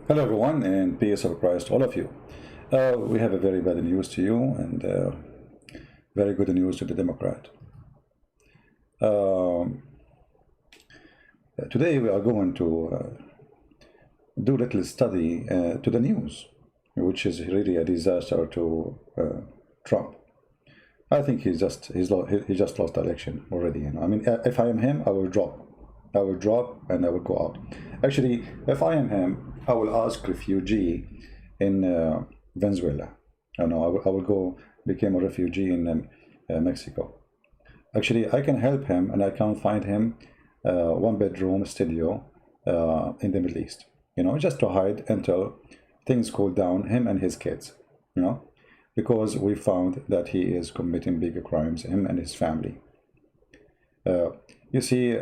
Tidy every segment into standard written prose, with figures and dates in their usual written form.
Hello, everyone, and peace of Christ, all of you. We have a very bad news to you and very good news to the Democrat. Um, Today, we are going to do a little study to the news, which is really a disaster to Trump. I think he just lost the election already. I mean, if I am him, I will drop. I will drop and I will go out. Actually, if I am him, I will ask refugee in Venezuela. I will go become a refugee in Mexico. Actually, I can help him and I can find him one bedroom studio in the Middle East. Just to hide until things cool down, him and his kids. You know, because we found that he is committing bigger crimes, him and his family. You see,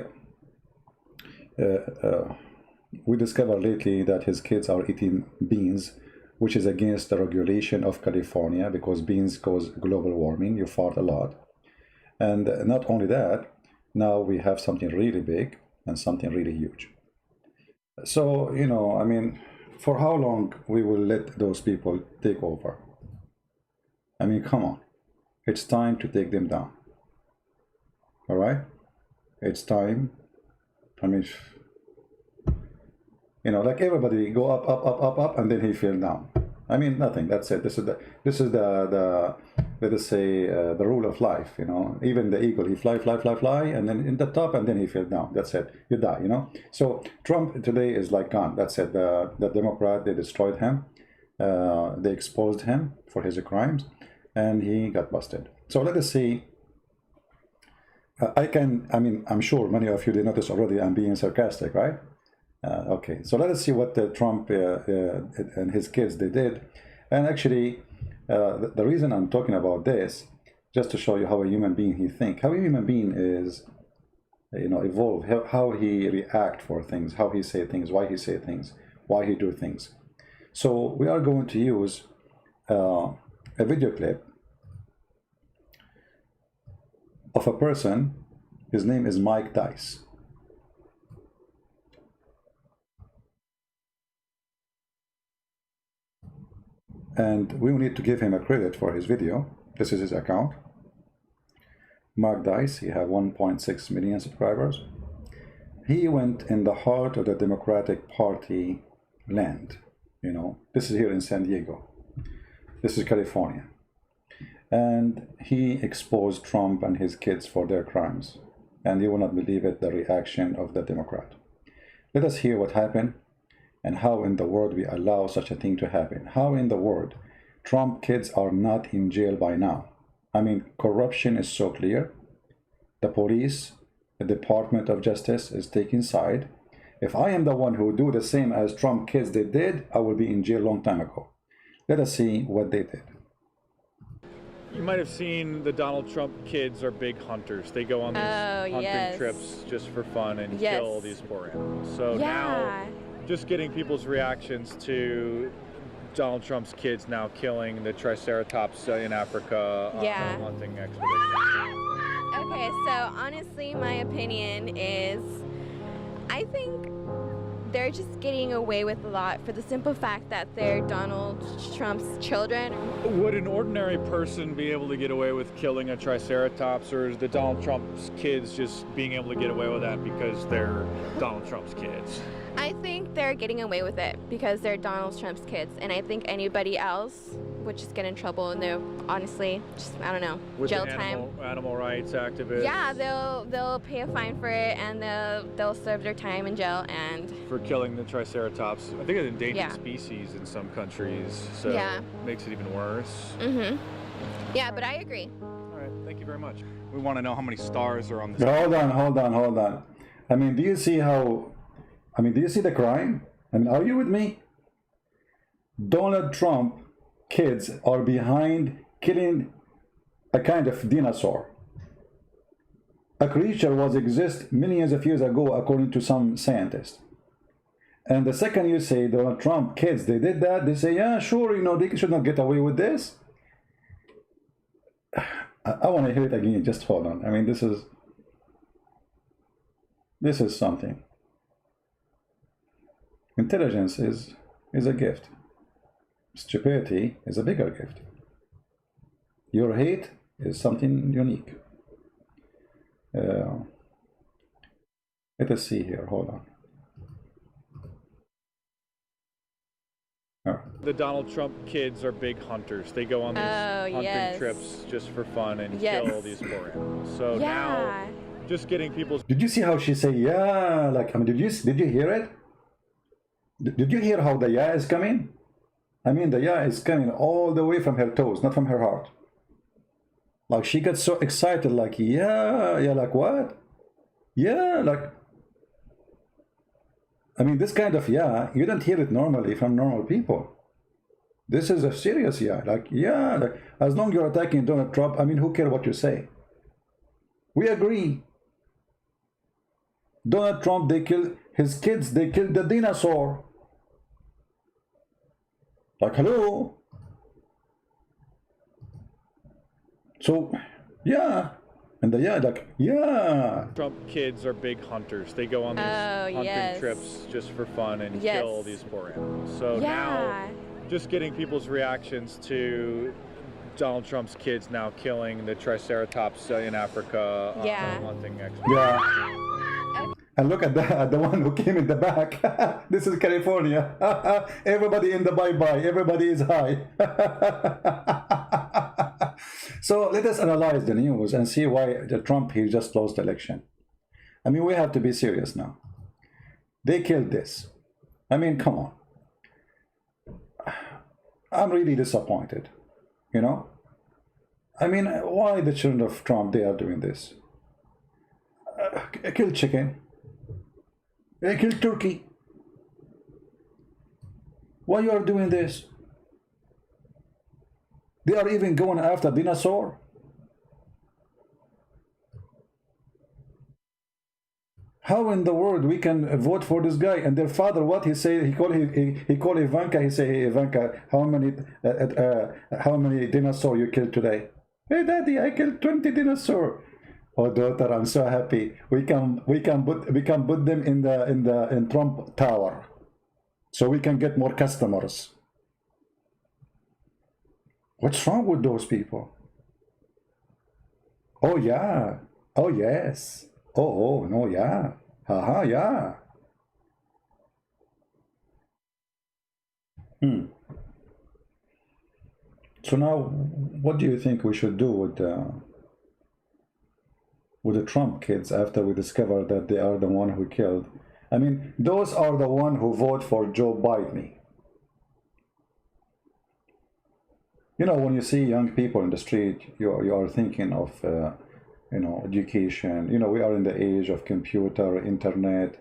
we discovered lately that his kids are eating beans, which is against the regulation of California because beans cause global warming. You fart a lot. And not only that, now we have something really big and something really huge. So, I mean, for how long we will let those people take over? I mean, come on. It's time to take them down. All right? It's time. I mean, like everybody go up, up, up, up, up, and then he fell down. I mean, nothing. That's it. This is the let us say the rule of life. Even the eagle, he fly, fly, fly, fly, and then in the top, and then he fell down. That's it. You die. So Trump today is like gone. That's it. The Democrat, they destroyed him. They exposed him for his crimes, and he got busted. So let us see. I'm sure many of you did notice already I'm being sarcastic, right? Okay, so let us see what Trump and his kids they did. And actually, the reason I'm talking about this, just to show you how a human being he think, how a human being is, evolved, how he react for things, how he say things, why he say things, why he do things. So we are going to use a video clip of a person. His name is Mike Dice. And we will need to give him a credit for his video. This is his account. Mark Dice, he have 1.6 million subscribers. He went in the heart of the Democratic Party land. This is here in San Diego. This is California. And he exposed Trump and his kids for their crimes. And you will not believe it, the reaction of the Democrat. Let us hear what happened and how in the world we allow such a thing to happen. How in the world Trump kids are not in jail by now. I mean, corruption is so clear. The police, the Department of Justice is taking side. If I am the one who do the same as Trump kids they did, I will be in jail long time ago. Let us see what they did. You might have seen the Donald Trump kids are big hunters. They go on these hunting trips just for fun and kill these poor animals. So now, just getting people's reactions to Donald Trump's kids now killing the Triceratops in Africa on a hunting expedition. Okay, so honestly, my opinion is I think they're just getting away with a lot for the simple fact that they're Donald Trump's children. Would an ordinary person be able to get away with killing a Triceratops, or is the Donald Trump's kids just being able to get away with that because they're Donald Trump's kids? I think they're getting away with it because they're Donald Trump's kids, and I think anybody else would just get in trouble, and they're honestly just, I don't know, with jail animal rights activists. Yeah, they'll pay a fine for it, and they'll serve their time in jail and for killing the Triceratops. I think it's an endangered species in some countries, so it makes it even worse. Yeah, but I agree. All right, thank you very much. We want to know how many stars are on this. Hold on. I mean, do you see the crime? I mean, are you with me? Donald Trump kids are behind killing a kind of dinosaur. A creature was exist millions of years ago, according to some scientists. And the second you say Donald Trump kids, they did that, they say, yeah, sure, they should not get away with this. I want to hear it again. Just hold on. I mean, this is something. Intelligence is is a gift. Stupidity is a bigger gift. Your hate is something unique. Let us see here. Hold on. The Donald Trump kids are big hunters. They go on these hunting trips just for fun and kill these poor animals. So now, just getting people's... Did you see how she say yeah? Like, I mean, did you hear it? Did you hear how the yeah is coming? I mean, the yeah is coming all the way from her toes, not from her heart. Like, she gets so excited, like, yeah, like what? Yeah, like... I mean, this kind of yeah, you don't hear it normally from normal people. This is a serious yeah, like, as long as you're attacking Donald Trump, I mean, who cares what you say? We agree. Donald Trump, they killed his kids, they killed the dinosaur. Like, hello? So, yeah. And the yeah, like, yeah. Trump kids are big hunters. They go on these hunting trips just for fun and kill these poor animals. So now, just getting people's reactions to Donald Trump's kids now killing the Triceratops in Africa hunting expedition. Yeah. And look at the one who came in the back. This is California. Everybody in the bye-bye. Everybody is high. So let us analyze the news and see why Trump, he just lost the election. I mean, we have to be serious now. They killed this. I mean, come on. I'm really disappointed, you know? I mean, why the children of Trump, they are doing this? Kill chicken. Kill turkey. Why you are doing this? They are even going after dinosaur. How in the world we can vote for this guy? And their father, what he say? He called Ivanka. He say, hey, Ivanka, how many dinosaur you killed today? Hey, Daddy, I killed 20 dinosaur. Oh, daughter, I'm so happy. We can put them in Trump Tower, so we can get more customers. What's wrong with those people? Oh yeah. Oh yes. Oh no, yeah. Haha, yeah. So now, what do you think we should do with the Trump kids after we discover that they are the one who killed? I mean, those are the one who vote for Joe Biden. You know, when you see young people in the street, you are thinking of, you know, education. You know, we are in the age of computer, internet,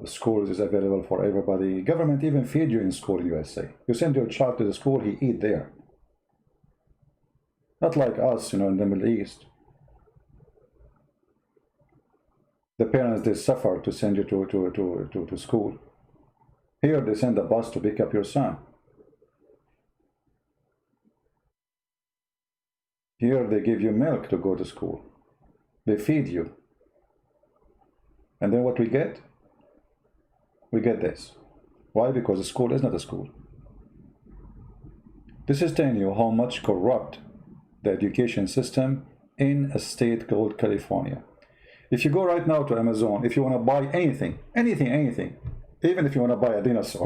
schools is available for everybody. Government even feed you in school in USA. You send your child to the school, he eat there. Not like us, you know, in the Middle East. The parents, they suffer to send you to school. Here, they send a bus to pick up your son. Here they give you milk to go to school. They feed you. And then what we get? We get this. Why? Because the school is not a school. This is telling you how much corrupt the education system in a state called California. If you go right now to Amazon, if you want to buy anything, even if you want to buy a dinosaur,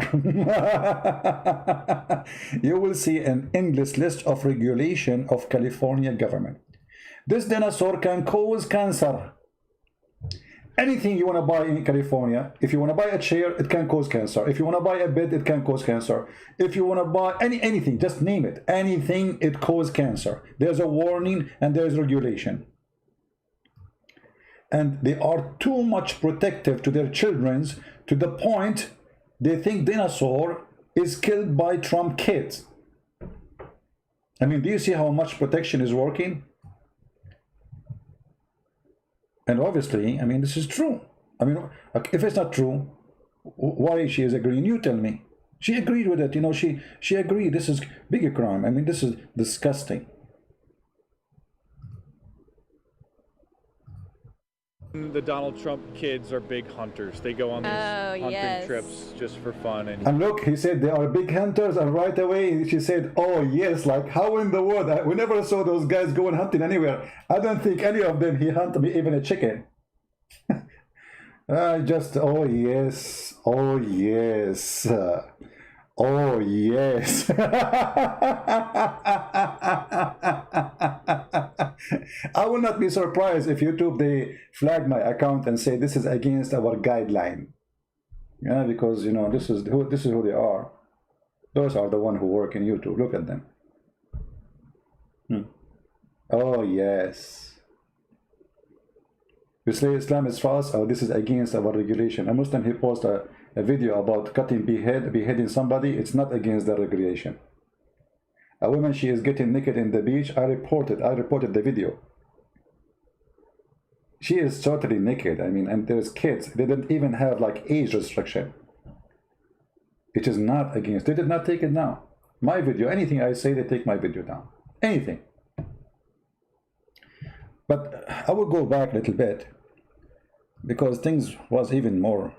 you will see an endless list of regulation of California government. This dinosaur can cause cancer. Anything you want to buy in California, if you want to buy a chair, it can cause cancer. If you want to buy a bed, it can cause cancer. If you want to buy anything, just name it. Anything, it causes cancer. There's a warning and there's regulation. And they are too much protective to their children, to the point they think dinosaur is killed by Trump kids. I mean, do you see how much protection is working? And obviously, I mean, this is true. I mean, if it's not true, why she is agreeing? You tell me. She agreed with it. You know, she agreed. This is bigger crime. I mean, this is disgusting. The Donald Trump kids are big hunters. They go on these hunting trips just for fun. And look, he said they are big hunters, and right away she said, oh yes, like how in the world? We never saw those guys going hunting anywhere. I don't think any of them he hunted even a chicken. Just, oh yes, oh yes, oh yes. I will not be surprised if YouTube they flag my account and say this is against our guideline. Yeah, because you know this is who they are. Those are the ones who work in YouTube. Look at them. Oh yes. You say Islam is false, or this is against our regulation. A Muslim, he posted a video about cutting beheading somebody. It's not against the regulation. A woman, she is getting naked in the beach. I reported the video. She is totally naked. I mean, and there's kids. They don't even have like age restriction. It is not against. They did not take it down. My video, anything I say, they take my video down. Anything. But I will go back a little bit because things was even more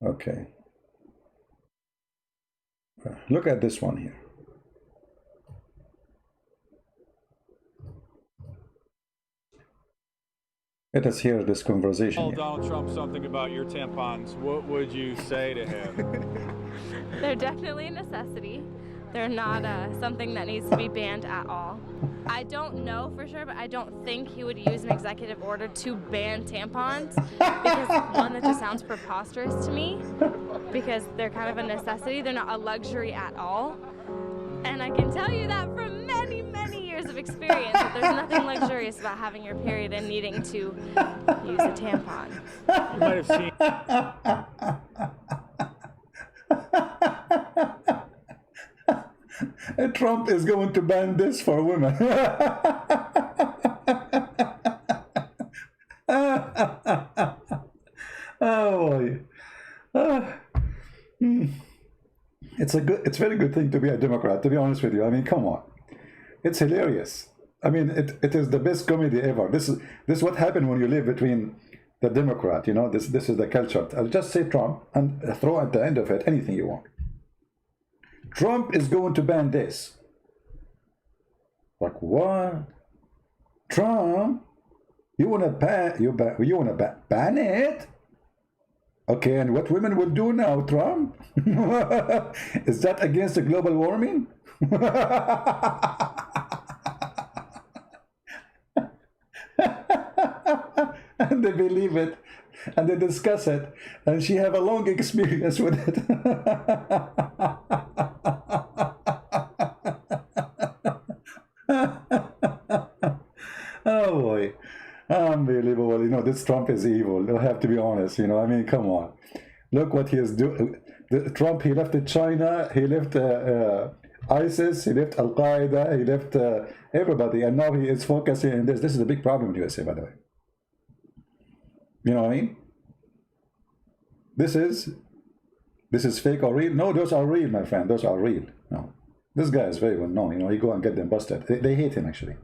okay. Look at this one here. Let us hear this conversation. Tell Donald Trump something about your tampons. What would you say to him? They're definitely a necessity. They're not something that needs to be banned at all. I don't know for sure, but I don't think he would use an executive order to ban tampons because one, that just sounds preposterous to me because they're kind of a necessity. They're not a luxury at all. And I can tell you that from many, many years of experience that there's nothing luxurious about having your period and needing to use a tampon. You might have seen... Trump is going to ban this for women. Oh boy. It's a very good thing to be a Democrat, to be honest with you. I mean, come on. It's hilarious. I mean, it is the best comedy ever. This is what happened when you live between the Democrat, you know, this is the culture. I'll just say Trump and throw at the end of it anything you want. Trump is going to ban this. Like what? Trump? You wanna ban it? Okay, and what women will do now, Trump? Is that against the global warming? And they believe it, and they discuss it, and she have a long experience with it. Oh boy, unbelievable. You know, this Trump is evil. I have to be honest, you know, I mean, come on. Look what he is doing. Trump, he left China, he left ISIS, he left Al-Qaeda, he left everybody, and now he is focusing on this. This is a big problem in the USA, by the way. You know what I mean? This is fake or real? No, those are real, my friend. Those are real. No, this guy is very well known. You know, he go and get them busted. They hate him actually.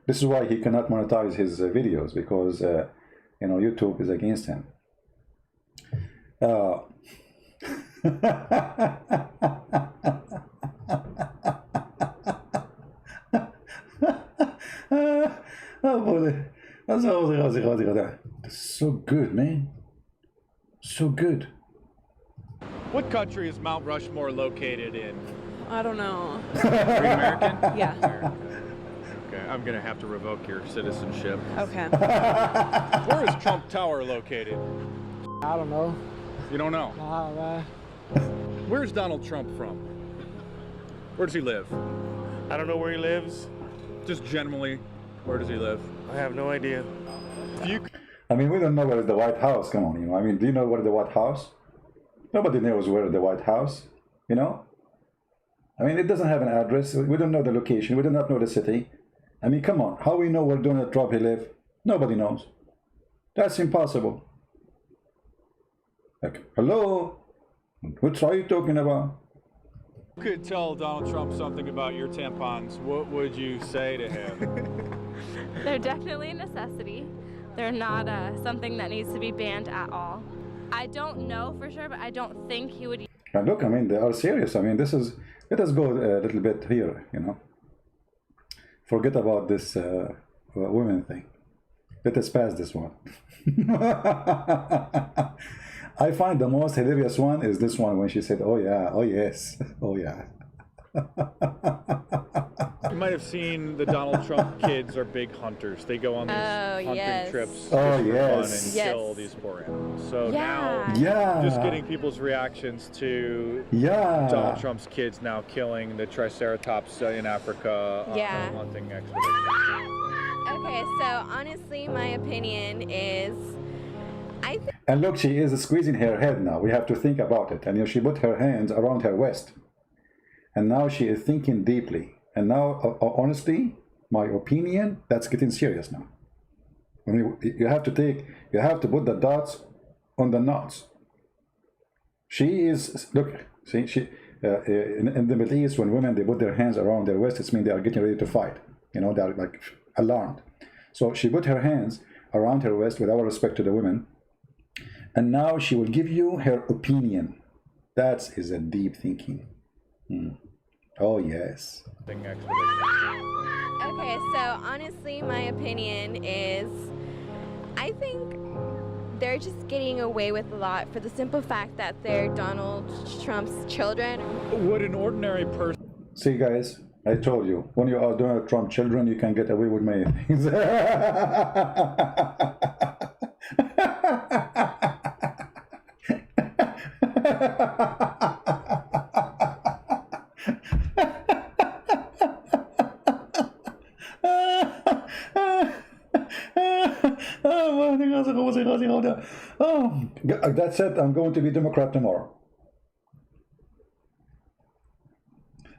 This is why he cannot monetize his videos, because you know, YouTube is against him. So good, man. So good. What country is Mount Rushmore located in? I don't know. Are you American? Yeah. American. Okay, I'm gonna have to revoke your citizenship. Okay. Where is Trump Tower located? I don't know. You don't know? Nah, man. Where's Donald Trump from? Where does he live? I don't know where he lives. Just generally, where does he live? I have no idea. I mean, we don't know where is the White House. Come on, you know. I mean, do you know where the White House? Nobody knows where the White House. You know. I mean, it doesn't have an address. We don't know the location. We do not know the city. I mean, come on. How we know where Donald Trump he live? Nobody knows. That's impossible. Like, hello? What are you talking about? You could tell Donald Trump something about your tampons. What would you say to him? They're definitely a necessity. They're not something that needs to be banned at all. I don't know for sure, but I don't think he would. And look, I mean, they are serious. I mean, this is, let us go a little bit here, you know. Forget about this women thing. Let us pass this one. I find the most hilarious one is this one when she said, oh yeah, oh yes, oh yeah. You might have seen the Donald Trump kids are big hunters. They go on these hunting trips just for fun and kill these poor animals. So now, just getting people's reactions to Donald Trump's kids now killing the Triceratops in Africa on a hunting expedition. Okay, so honestly, my opinion is, and look, she is squeezing her head now. We have to think about it. And you know, she put her hands around her waist. And now she is thinking deeply. And now, honestly, my opinion, that's getting serious now. When you have to put the dots on the knots. She is, look, see, in the Middle East, when women, they put their hands around their waist, it means they are getting ready to fight. You know, they are like alarmed. So she put her hands around her waist with all respect to the women. And now she will give you her opinion. That is a deep thinking. Oh, yes. okay, so honestly, my opinion is, I think they're just getting away with a lot for the simple fact that they're Donald Trump's children. Would an ordinary person... See, guys, I told you, when you are Donald Trump children, you can get away with many things. That's it. I'm going to be Democrat tomorrow.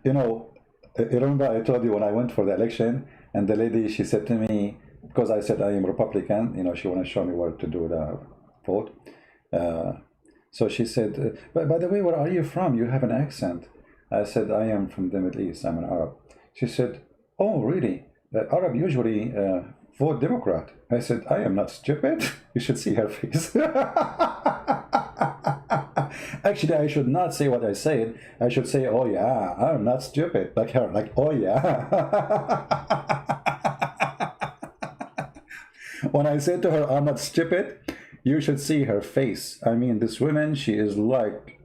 You know, remember I told you when I went for the election, and the lady, she said to me, because I said I am Republican, you know, she want to show me where to do the vote. So she said, by the way, where are you from? You have an accent. I said, I am from the Middle East. I'm an Arab. She said, oh, really? Arab usually vote Democrat. I said, I am not stupid. You should see her face. Actually, I should not say what I said. I should say, oh yeah, I'm not stupid. Like her, like, oh yeah. When I said to her, I'm not stupid, you should see her face. I mean, this woman, she is like,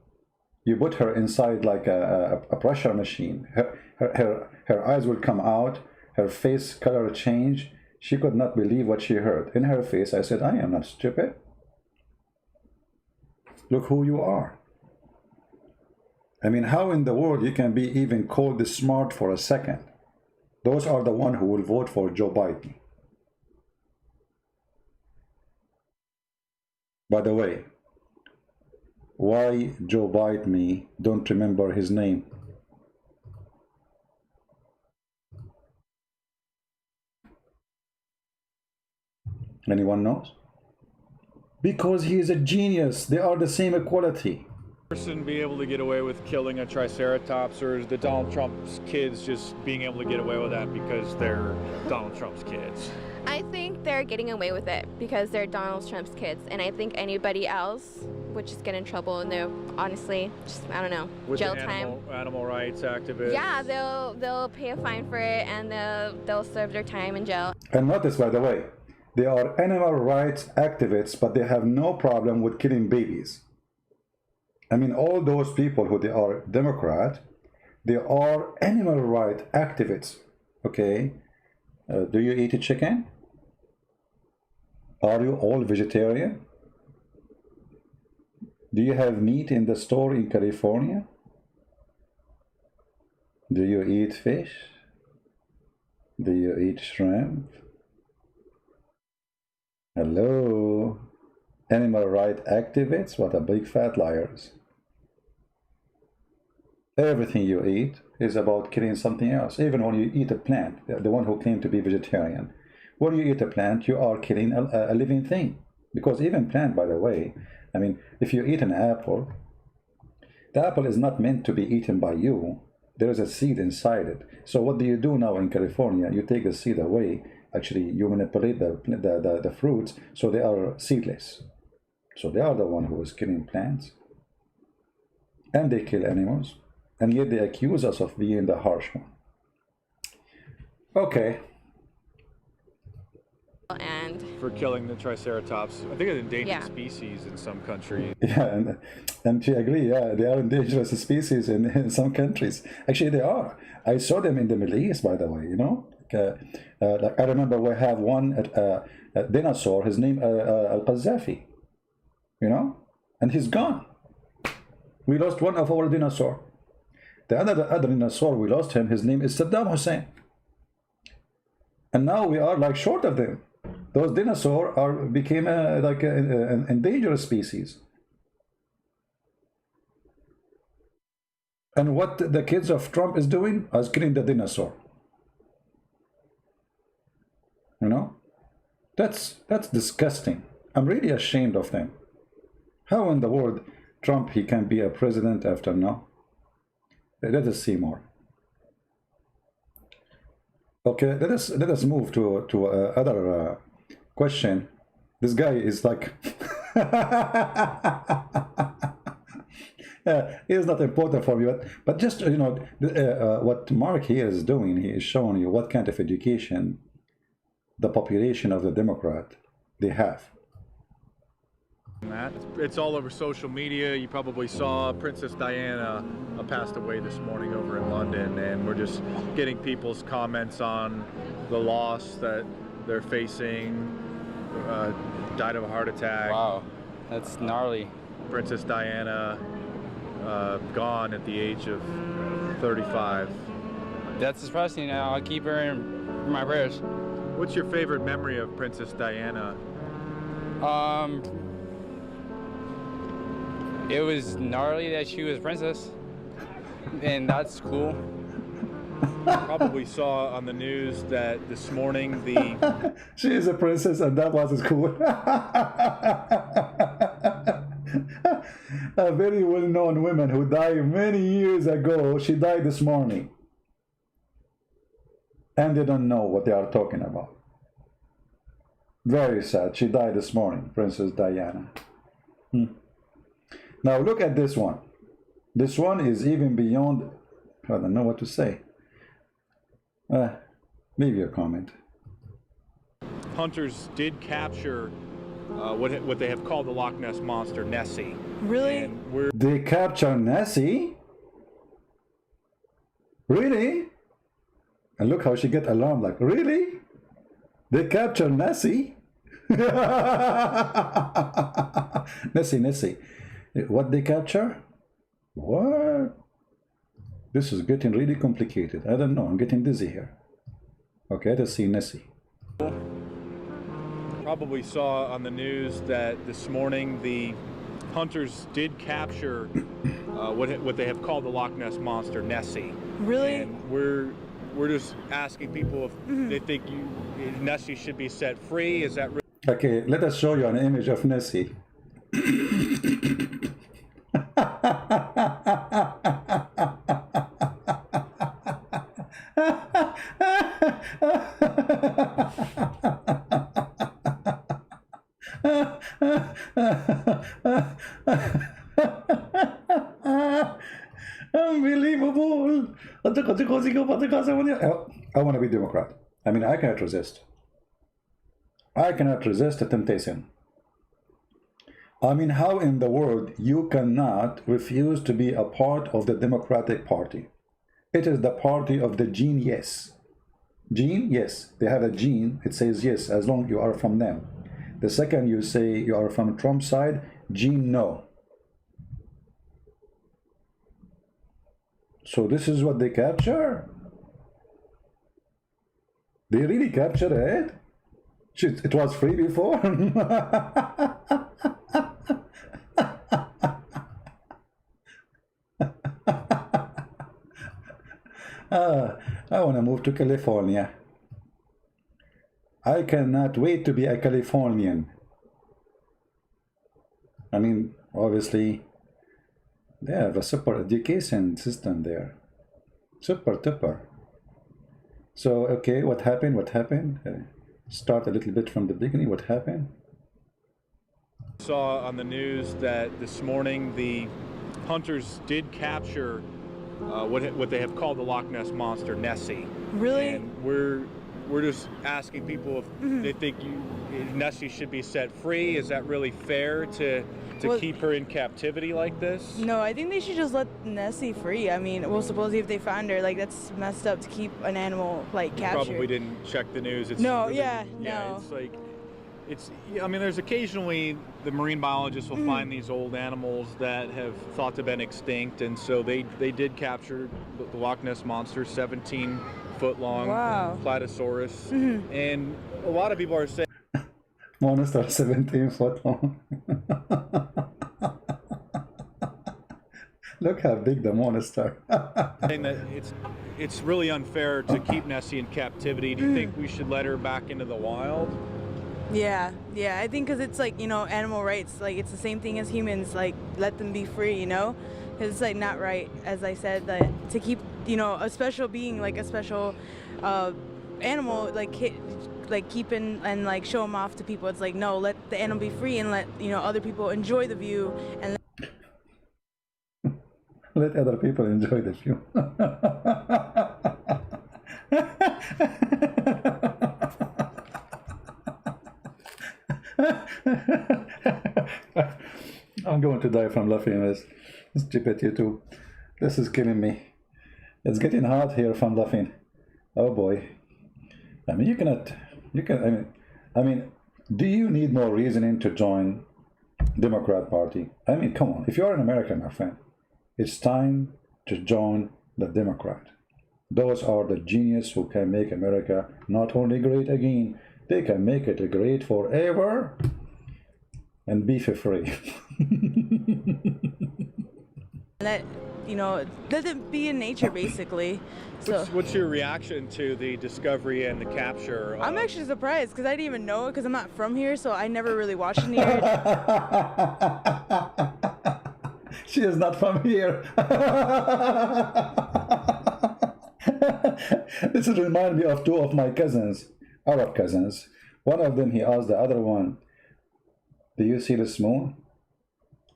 you put her inside like a pressure machine. Her eyes will come out, her face color change. She could not believe what she heard. In her face, I said, I am not stupid. Look who you are. I mean, how in the world you can be even called smart for a second? Those are the one who will vote for Joe Biden. By the way, why Joe Biden don't remember his name? Anyone knows? Because he is a genius. They are the same equality. Person be able to get away with killing a Triceratops, or is the Donald Trump's kids just being able to get away with that because they're Donald Trump's kids? I think they're getting away with it because they're Donald Trump's kids, and I think anybody else would just get in trouble, and they'll honestly, just, I don't know, with jail animal rights activists. Yeah, they'll pay a fine for it, and they'll serve their time in jail. And notice, by the way, they are animal rights activists, but they have no problem with killing babies. I mean, all those people who they are Democrat, they are animal rights activists. Okay, do you eat chicken? Are you all vegetarian? Do you have meat in the store in California? Do you eat fish? Do you eat shrimp? Hello? Animal rights activists? What a big fat liars. Everything you eat is about killing something else. Even when you eat a plant, the one who claim to be vegetarian. When you eat a plant, you are killing a living thing. Because even plant, by the way, I mean, if you eat an apple, The apple is not meant to be eaten by you. There is a seed inside it. So what do you do now in California? You take the seed away. Actually, you manipulate the fruits so they are seedless. So they are the one who is killing plants. And they kill animals. And yet they accuse us of being the harsh one. Okay. And for killing the Triceratops. I think it's an endangered species in some countries. Yeah, and she agree. Yeah, they are endangered species in some countries. Actually, they are. I saw them in the Middle East, by the way. You know, like I remember we have one a dinosaur. His name Al-Qaddafi. You know, and he's gone. We lost one of our dinosaur. The other dinosaur we lost him. His name is Saddam Hussein. And now we are like short of them. Those dinosaurs became like an endangered species. And what the kids of Trump is doing is killing the dinosaur. You know, that's disgusting. I'm really ashamed of them. How in the world Trump he can be a president after now? Let us see more. Okay, let us move to other question. This guy is like he is not important for you, but just you know what Mark here is doing. He is showing you what kind of education the population of the Democrat they have. It's all over social media. You probably saw Princess Diana passed away this morning over in London, and we're just getting people's comments on the loss that they're facing. Died of a heart attack. Wow, that's gnarly. Princess Diana gone at the age of 35. That's depressing. I'll keep her in my prayers. What's your favorite memory of Princess Diana? It was gnarly that she was princess, and that's cool. Probably saw on the news that this morning the she is a princess, and that was cool. A very well-known woman who died many years ago. She died this morning, and they don't know what they are talking about. Very sad. She died this morning, Princess Diana. Now look at this one. This one is even beyond, I don't know what to say. Leave your comment. Hunters did capture what they have called the Loch Ness Monster, Nessie. Really? They capture Nessie? Really? And look how she get alarmed, like, really? They capture Nessie? Nessie. What they capture? What? This is getting really complicated. I don't know. I'm getting dizzy here. Okay, let's see Nessie. Probably saw on the news that this morning the hunters did capture what they have called the Loch Ness Monster, Nessie. Really? And we're just asking people if they think Nessie should be set free. Is that okay? Let us show you an image of Nessie. Unbelievable. I want to be Democrat. I mean, I cannot resist. I cannot resist the temptation. I mean, how in the world you cannot refuse to be a part of the Democratic Party? It is the party of the gene yes. Gene, yes. They have a gene. It says yes, as long as you are from them. The second you say you are from Trump's side, gene no. So this is what they capture? They really capture it? Shit, it was free before? I want to move to California. I cannot wait to be a Californian. I mean, obviously, They have a super education system there. Super duper. So, okay, what happened? What happened? Start a little bit from the beginning. What happened? Saw on the news that this morning the hunters did capture what they have called the Loch Ness Monster, Nessie. Really? And we're just asking people if they think Nessie should be set free. Is that really fair to keep her in captivity like this? No, I think they should just let Nessie free. I mean, well, supposedly if they find her, like, that's messed up to keep an animal, like, captured. Probably didn't check the news. It's no, really, no. It's like, I mean, there's occasionally the marine biologists will find these old animals that have thought to have been extinct, and so they did capture the Loch Ness Monster, 17-foot-long Platysaurus, and a lot of people are saying Monster 17 foot long. Look how big the monster. saying that it's really unfair to keep Nessie in captivity. Do you think we should let her back into the wild? Yeah, I think because it's like, you know, animal rights, like it's the same thing as humans, like let them be free, you know, because it's like not right, as I said, that to keep, you know, a special being, like a special animal, like keep and like show them off to people. It's like, no, let the animal be free and let, you know, other people enjoy the view and let other people enjoy the view. I'm going to die from laughing at this stupid YouTube. This is killing me. It's getting hot here from laughing. Oh boy. I mean, I mean, do you need more reasoning to join Democrat Party? I mean, come on. If you're an American, my friend, it's time to join the Democrat. Those are the genius who can make America not only great again, they can make it great forever and be for free. let, you know, let it be in nature, basically. So what's your reaction to the discovery and the capture? I'm actually surprised because I didn't even know it because I'm not from here, so I never really watched it here. She is not from here. This reminds me of two of my cousins, Arab cousins. One of them, he asked the other one, "Do you see this moon?"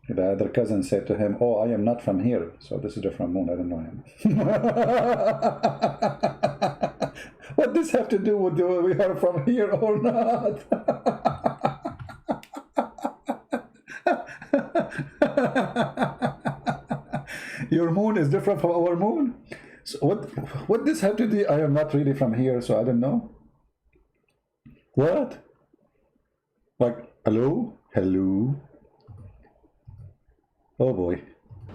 The other cousin said to him, "Oh, I am not from here, so this is a different moon. I don't know him." What does this have to do with whether we are from here or not? Your moon is different from our moon. So what this have to do? I am not really from here, so I don't know. What? Like, hello? Oh boy.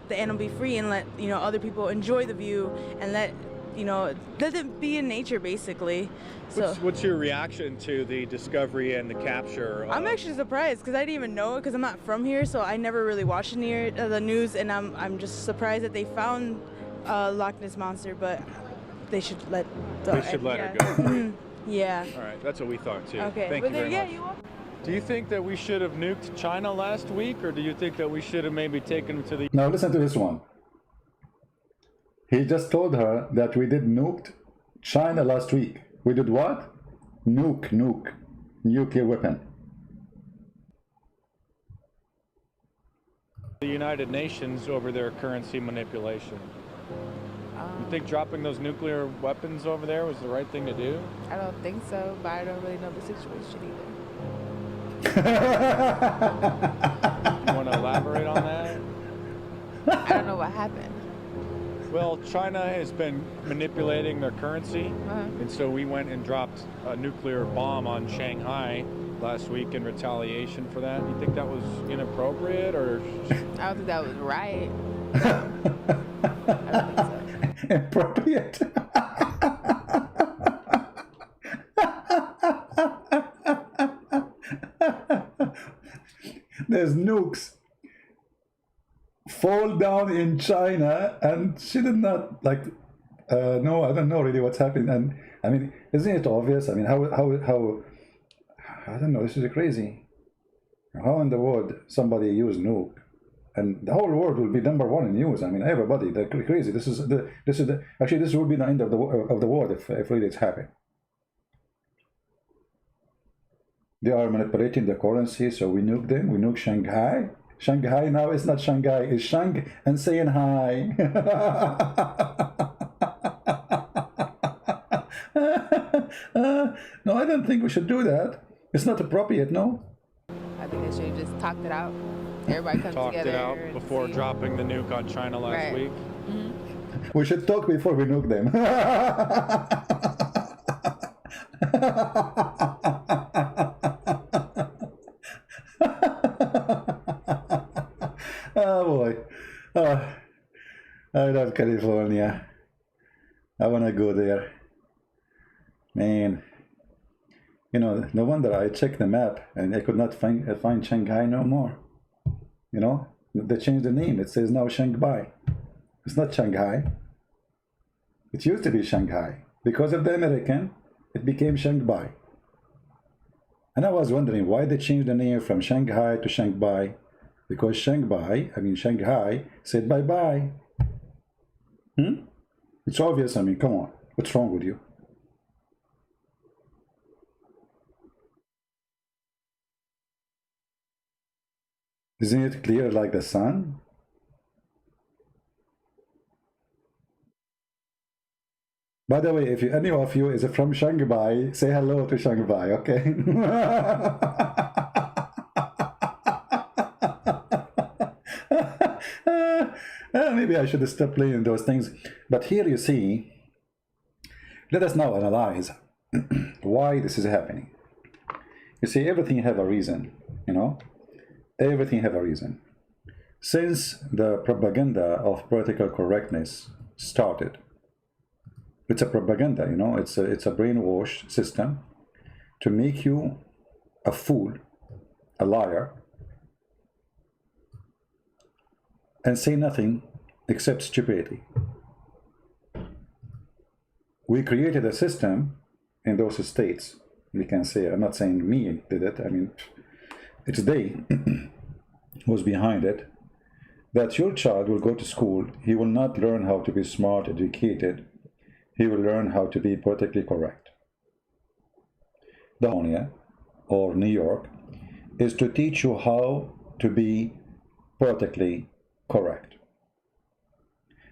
The animal be free and let, you know, other people enjoy the view and let, you know, let it be in nature, basically. So what's your reaction to the discovery and the capture? I'm actually surprised because I didn't even know it because I'm not from here, so I never really watched the news, and I'm just surprised that they found Loch Ness Monster, but they should let her go. Yeah. All right, that's what we thought too. Okay. Thank you very much. You are. Do you think that we should have nuked China last week, or do you think that we should have maybe taken them to the... Now listen to this one. He just told her that we did nuked China last week. We did what? Nuke. Nuclear weapon. The United Nations over their currency manipulation. You think dropping those nuclear weapons over there was the right thing to do? I don't think so, but I don't really know the situation either. You want to elaborate on that? I don't know what happened. Well, China has been manipulating their currency, and so we went and dropped a nuclear bomb on Shanghai last week in retaliation for that. You think that was inappropriate, or? I don't think that was right. I don't think so. Appropriate. There's nukes fall down in China, and she did not like. No, I don't know really what's happening. And I mean, isn't it obvious? I mean, how I don't know. This is crazy. How in the world somebody use nuke and the whole world will be #1 in news. I mean, everybody, they're crazy. Actually, this will be the end of the world if really it's happening. They are manipulating the currency, so we nuke them. We nuke Shanghai. Shanghai now is not Shanghai, it's Shang and saying hi. No, I don't think we should do that. It's not appropriate, no? I think they should have just talked it out. Everybody come Talked together. it out before dropping the nuke on China last week. We should talk before we nuke them. Oh boy. I love California. I want to go there. Man. You know, no wonder I checked the map and I could not find Shanghai no more. You know, they changed the name. It says now Shanghai. It's not Shanghai. It used to be Shanghai. Because of the American, it became Shanghai. And I was wondering why they changed the name from Shanghai to Shanghai. Because Shanghai said bye-bye. It's obvious. I mean, come on. What's wrong with you? Isn't it clear like the sun? By the way, if any of you is from Shanghai, say hello to Shanghai, okay? Maybe I should stop playing those things. But here you see, let us now analyze why this is happening. You see, everything have a reason, you know? Everything have a reason. Since the propaganda of political correctness started, it's a propaganda, you know, it's a brainwash system to make you a fool, a liar, and say nothing except stupidity. We created a system in those states. We can say, I'm not saying me did it, I mean, it's they who's behind it, that your child will go to school, he will not learn how to be smart, educated, he will learn how to be politically correct. California or New York is to teach you how to be politically correct.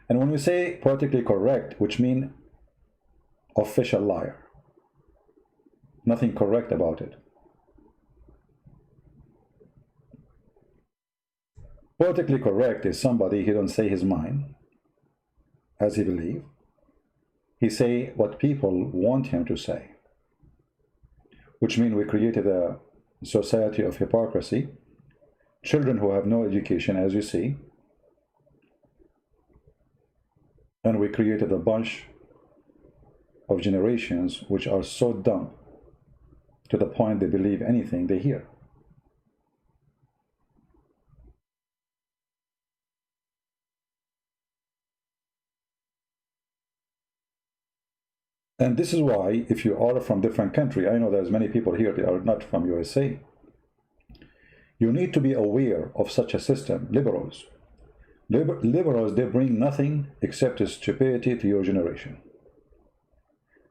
And when we say politically correct, which means official liar, nothing correct about it. Politically correct is somebody who don't say his mind as he believe. He say what people want him to say, which means we created a society of hypocrisy, children who have no education, as you see, and we created a bunch of generations which are so dumb to the point they believe anything they hear. And this is why, if you are from different country, I know there's many people here that are not from USA, you need to be aware of such a system. Liberals, they bring nothing except stupidity to your generation.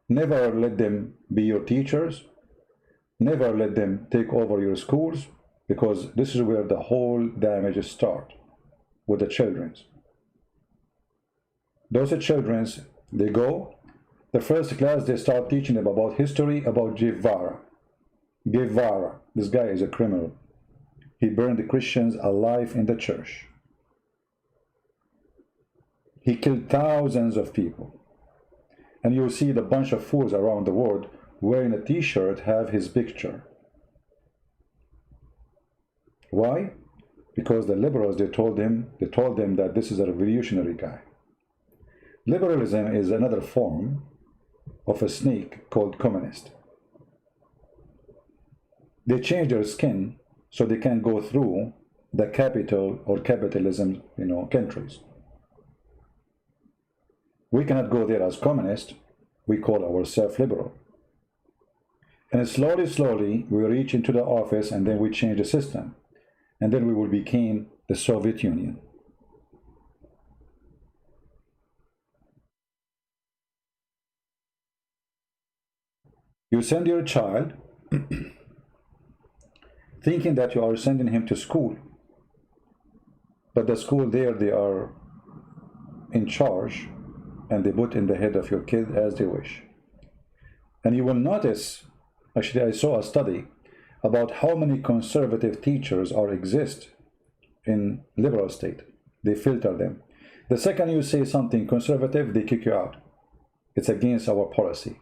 Never let them be your teachers. Never let them take over your schools, because this is where the whole damages start, with the children. Those children, they go, the first class, they start teaching them about history, about Guevara. Guevara, this guy is a criminal. He burned the Christians alive in the church. He killed thousands of people. And you'll see the bunch of fools around the world wearing a t-shirt have his picture. Why? Because the liberals, they told them that this is a revolutionary guy. Liberalism is another form of a snake called communist. They change their skin so they can go through the capital or capitalism, countries. We cannot go there as communist. We call ourselves liberal. And slowly, we reach into the office, and then we change the system. And then we will become the Soviet Union. You send your child thinking that you are sending him to school, but the school there, they are in charge and they put in the head of your kid as they wish. And you will notice, actually I saw a study about how many conservative teachers exist in liberal state. They filter them. The second you say something conservative, they kick you out. It's against our policy.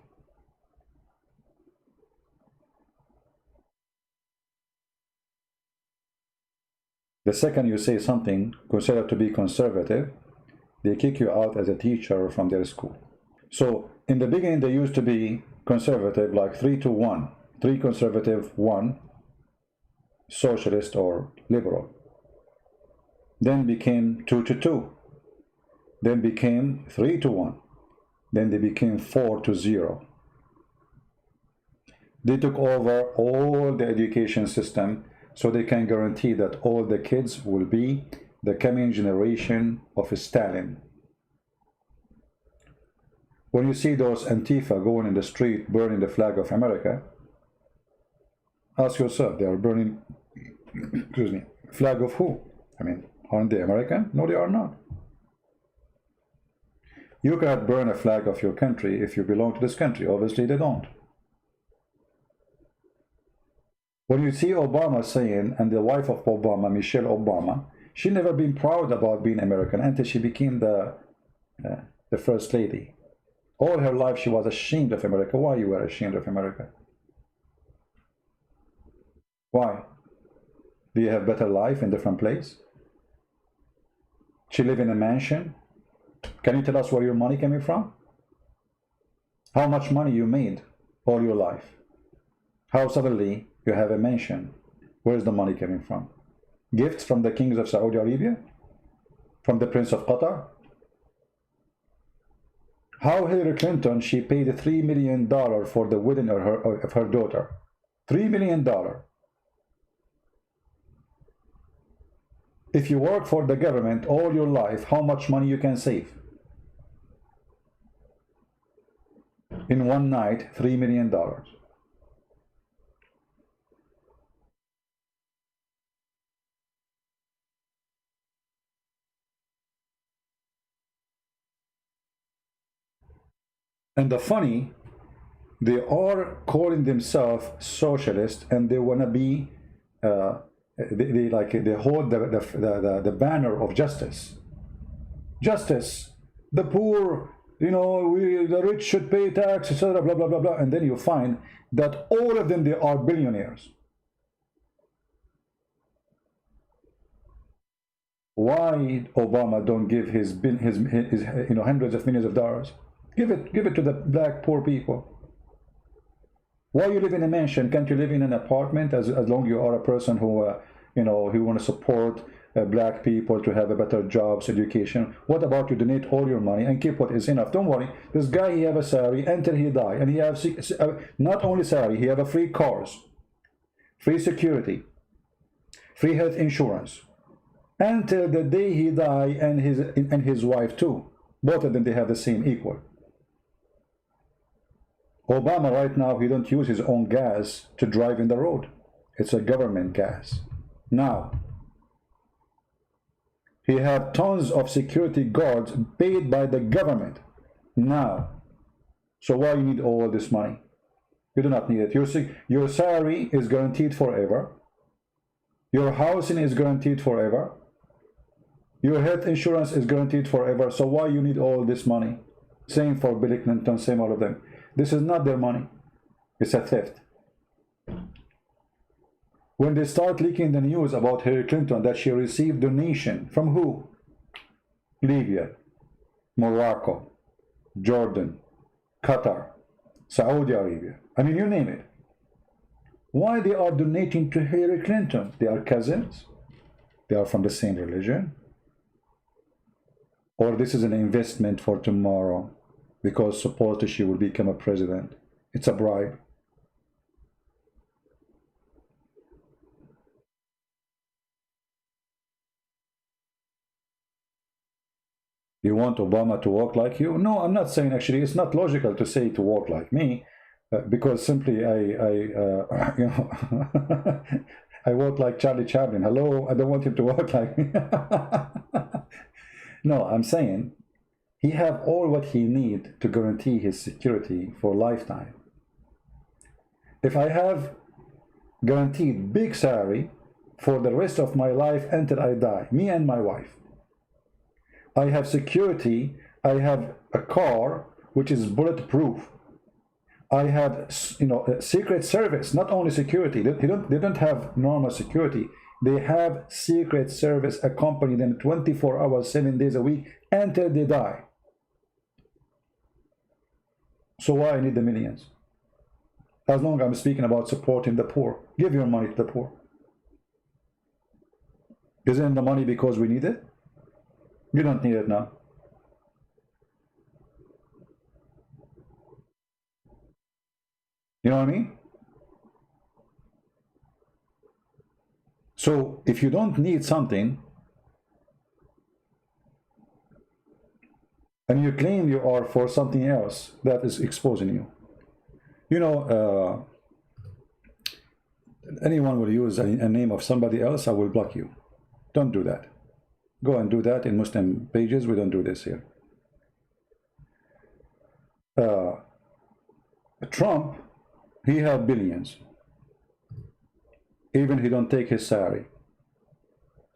The second you say something considered to be conservative, they kick you out as a teacher from their school. So in the beginning, they used to be conservative, like 3-1, 3 conservative, 1 socialist or liberal. Then became 2-2. Then became 3-1. Then they became 4-0. They took over all the education system, so they can guarantee that all the kids will be the coming generation of Stalin. When you see those Antifa going in the street burning the flag of America, ask yourself, they are burning, excuse me, flag of who? I mean, aren't they American? No, they are not. You cannot burn a flag of your country if you belong to this country. Obviously, they don't. When you see Obama saying, and the wife of Obama, Michelle Obama, she never been proud about being American until she became the first lady. All her life she was ashamed of America. Why you were ashamed of America? Why? Do you have better life in different place? She live in a mansion. Can you tell us where your money coming from? How much money you made all your life? How suddenly you have a mansion? Where's the money coming from? Gifts from the kings of Saudi Arabia? From the Prince of Qatar? How Hillary Clinton, she paid $3 million for the wedding of her daughter. $3 million. If you work for the government all your life, how much money you can save? In one night, $3 million. And the funny, they are calling themselves socialist, and they want to be, they hold the banner of justice. Justice, the poor, you know, the rich should pay tax, etc. Blah blah blah blah. And then you find that all of them, they are billionaires. Why Obama don't give his you know, hundreds of millions of dollars? Give it to the black poor people. Why you live in a mansion? Can't you live in an apartment as long you are a person who you know, who want to support black people to have a better jobs, education? What about you donate all your money and keep what is enough? Don't worry, this guy, he have a salary until he die, and he have not only salary, he have a free cars, free security, free health insurance until the day he die, and his wife too. Both of them, they have the same equal. Obama right now, he don't use his own gas to drive in the road. It's a government gas. Now, he have tons of security guards paid by the government. Now, so why you need all this money? You do not need it. Your salary is guaranteed forever. Your housing is guaranteed forever. Your health insurance is guaranteed forever. So why you need all this money? Same for Bill Clinton, same all of them. This is not their money. It's a theft. When they start leaking the news about Hillary Clinton that she received donation from who? Libya, Morocco, Jordan, Qatar, Saudi Arabia. I mean, you name it. Why they are donating to Hillary Clinton? They are cousins? They are from the same religion? Or this is an investment for tomorrow because supposedly she will become a president? It's a bribe. You want Obama to walk like you? No, I'm not saying, actually, it's not logical to say to walk like me, because simply I you know, I walk like Charlie Chaplin. Hello, I don't want him to walk like me. No, I'm saying he have all what he need to guarantee his security for a lifetime. If I have guaranteed big salary for the rest of my life until I die, me and my wife, I have security, I have a car which is bulletproof, I have, you know, a secret service, not only security, they don't have normal security, they have secret service accompany them 24 hours, 7 days a week until they die. So why I need the millions? As long as I'm speaking about supporting the poor, give your money to the poor. Isn't the money because we need it? You don't need it now. You know what I mean? So if you don't need something and you claim you are for something else, that is exposing you. You know, anyone will use a name of somebody else, I will block you. Don't do that. Go and do that in Muslim pages. We don't do this here. Trump, he have billions. Even he don't take his salary.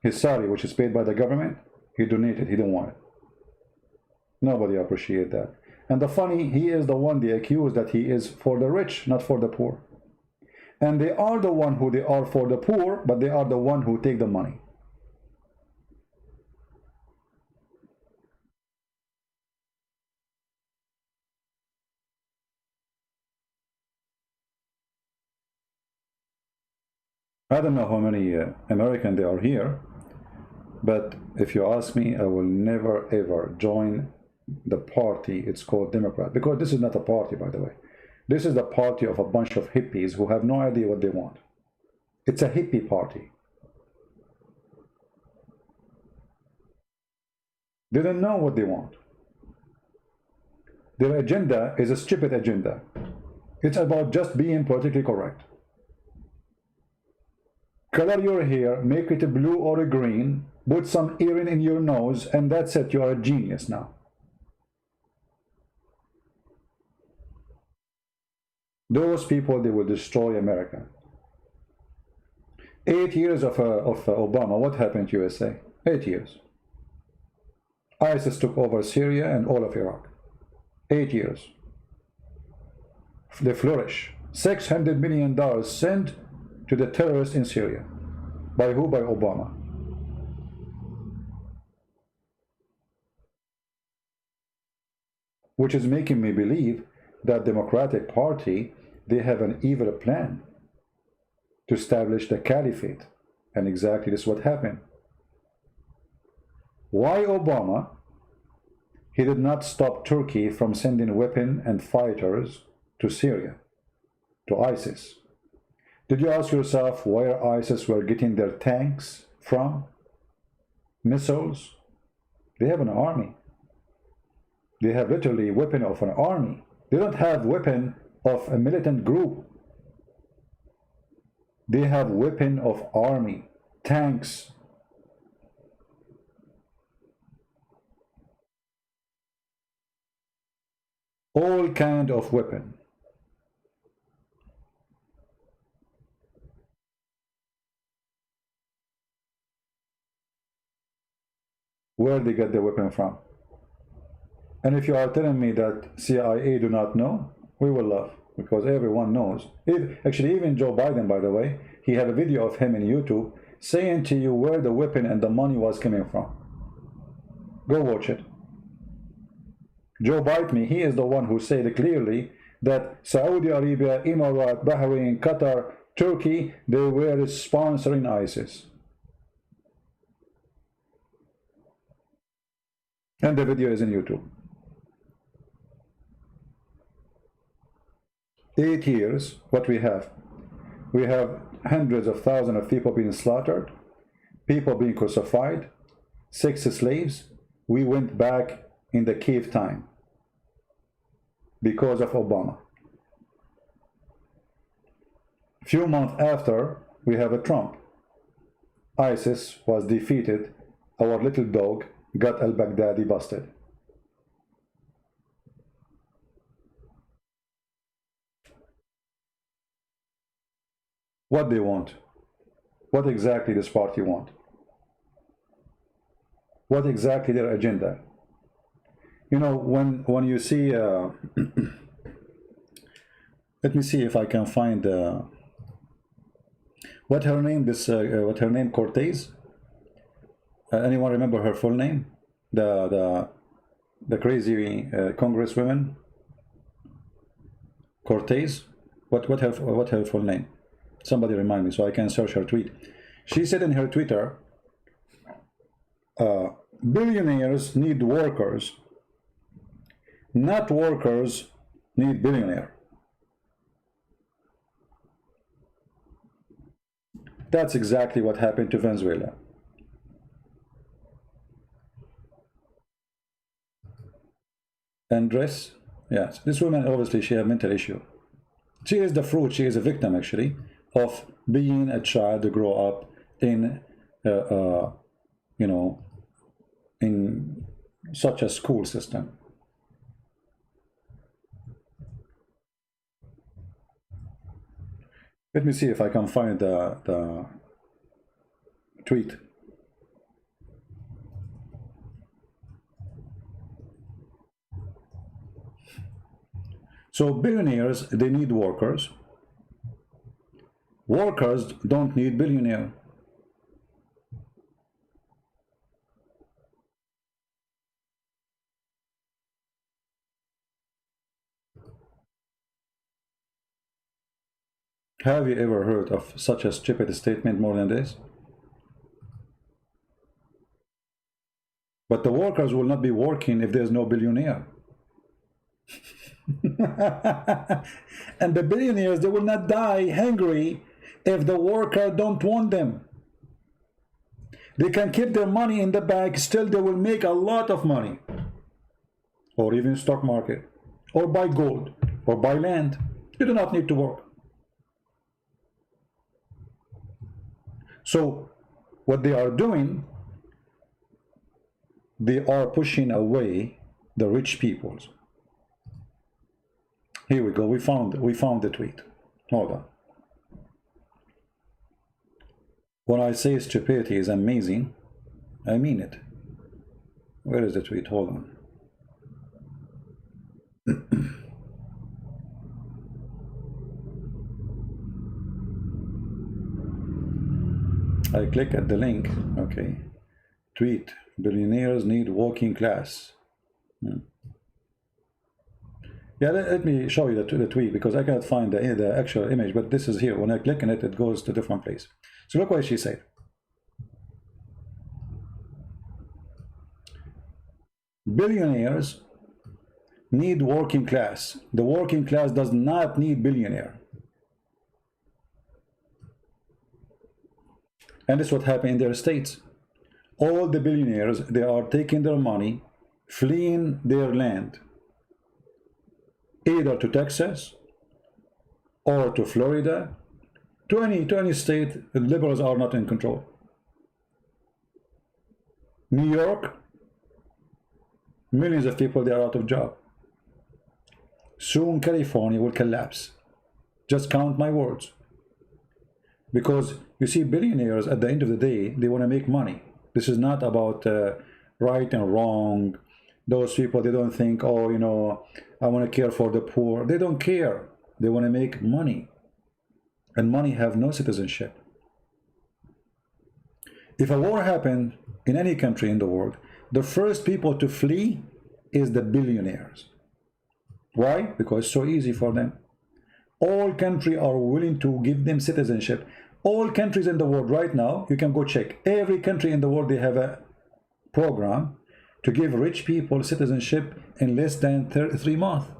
His salary, which is paid by the government, he donated, he didn't want it. Nobody appreciate that. And the funny, he is the one they accuse that he is for the rich, not for the poor. And they are the one who they are for the poor, but they are the one who take the money. I don't know how many Americans there are here, but if you ask me, I will never ever join the party. It's called Democrat, because this is not a party, by the way. This is the party of a bunch of hippies who have no idea what they want. It's a hippie party. They don't know what they want. Their agenda is a stupid agenda. It's about just being politically correct. Color your hair, make it a blue or a green, put some earring in your nose, and that's it, you are a genius now. Those people, they will destroy America. 8 years of Obama, what happened to USA? 8 years. ISIS took over Syria and all of Iraq. 8 years. They flourish. $600 million sent to the terrorists in Syria. By who? By Obama. Which is making me believe that Democratic Party, they have an evil plan to establish the caliphate. And exactly this is what happened. Why Obama? He did not stop Turkey from sending weapons and fighters to Syria, to ISIS. Did you ask yourself where ISIS were getting their tanks from? Missiles? They have an army. They have literally weapon of an army. They don't have weapon of a militant group. They have weapon of army, tanks. All kind of weapon. Where they get the weapon from. And if you are telling me that CIA do not know, we will laugh, because everyone knows. Actually, even Joe Biden, by the way, he had a video of him in YouTube saying to you where the weapon and the money was coming from. Go watch it. Joe Biden, he is the one who said clearly that Saudi Arabia, Emirates, Bahrain, Qatar, Turkey, they were sponsoring ISIS. And the video is in YouTube. 8 years, what we have? We have hundreds of thousands of people being slaughtered, people being crucified, sex slaves, we went back in the cave time because of Obama. Few months after, we have a Trump. ISIS was defeated. Our little dog got al-Baghdadi busted. What they want? What exactly this party want? What exactly their agenda? You know, when you see, let me see if I can find what her name? What her name? Cortez. Anyone remember her full name? The crazy congresswoman. Cortez. What her full name? Somebody remind me so I can search her tweet. She said in her Twitter, billionaires need workers, not workers need billionaire. That's exactly what happened to Venezuela. Andres, yes, this woman obviously she has a mental issue. She is the fruit, she is a victim actually of being a child to grow up in you know, in such a school system. Let me see if I can find the tweet. So billionaires, they need workers. Workers don't need billionaire. Have you ever heard of such a stupid statement more than this? But the workers will not be working if there's no billionaire. And the billionaires, they will not die hungry if the worker don't want them. They can keep their money in the bank, still they will make a lot of money. Or even stock market, or buy gold, or buy land. You do not need to work. So what they are doing, they are pushing away the rich peoples. Here we go. We found the tweet. Hold on. When I say stupidity is amazing, I mean it. Where is the tweet? Hold on. I click at the link. Okay. Tweet. Billionaires need working class. Yeah, let me show you the tweet because I cannot find the actual image, but this is here. When I click on it, it goes to a different place. So look what she said. Billionaires need working class. The working class does not need billionaire. And this is what happened in their states. All the billionaires, they are taking their money, fleeing their land, either to Texas or to Florida, to any state. The liberals are not in control. New York, millions of people, they are out of job. Soon California will collapse. Just count my words. Because you see, billionaires at the end of the day, they want to make money. This is not about right and wrong. Those people, they don't think, oh, you know, I want to care for the poor. They don't care. They want to make money. And money have no citizenship. If a war happened in any country in the world, the first people to flee is the billionaires. Why? Because it's so easy for them. All countries are willing to give them citizenship. All countries in the world right now, you can go check. Every country in the world, they have a program to give rich people citizenship in less than 3 months.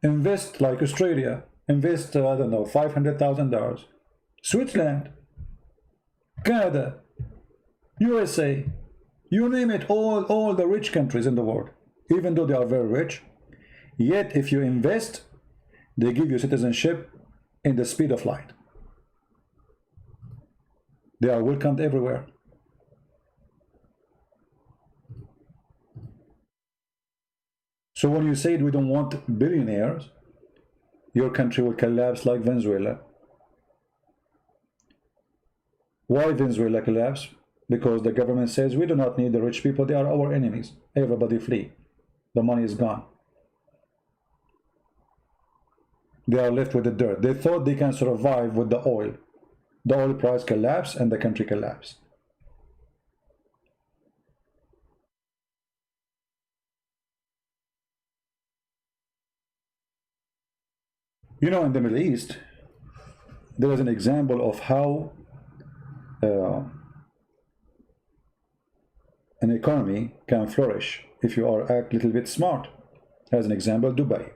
Invest like Australia. Invest, I don't know, $500,000. Switzerland, Canada, USA, You name it, all the rich countries in the world, even though they are very rich, yet if you invest, they give you citizenship in the speed of light. They are welcomed everywhere. So when you say we don't want billionaires, your country will collapse like Venezuela. Why Venezuela collapse? Because the government says we do not need the rich people, they are our enemies. Everybody flee. The money is gone. They are left with the dirt. They thought they can survive with the oil. The oil price collapsed and the country collapsed. You know, in the Middle East, there is an example of how an economy can flourish if you are a little bit smart. As an example, Dubai.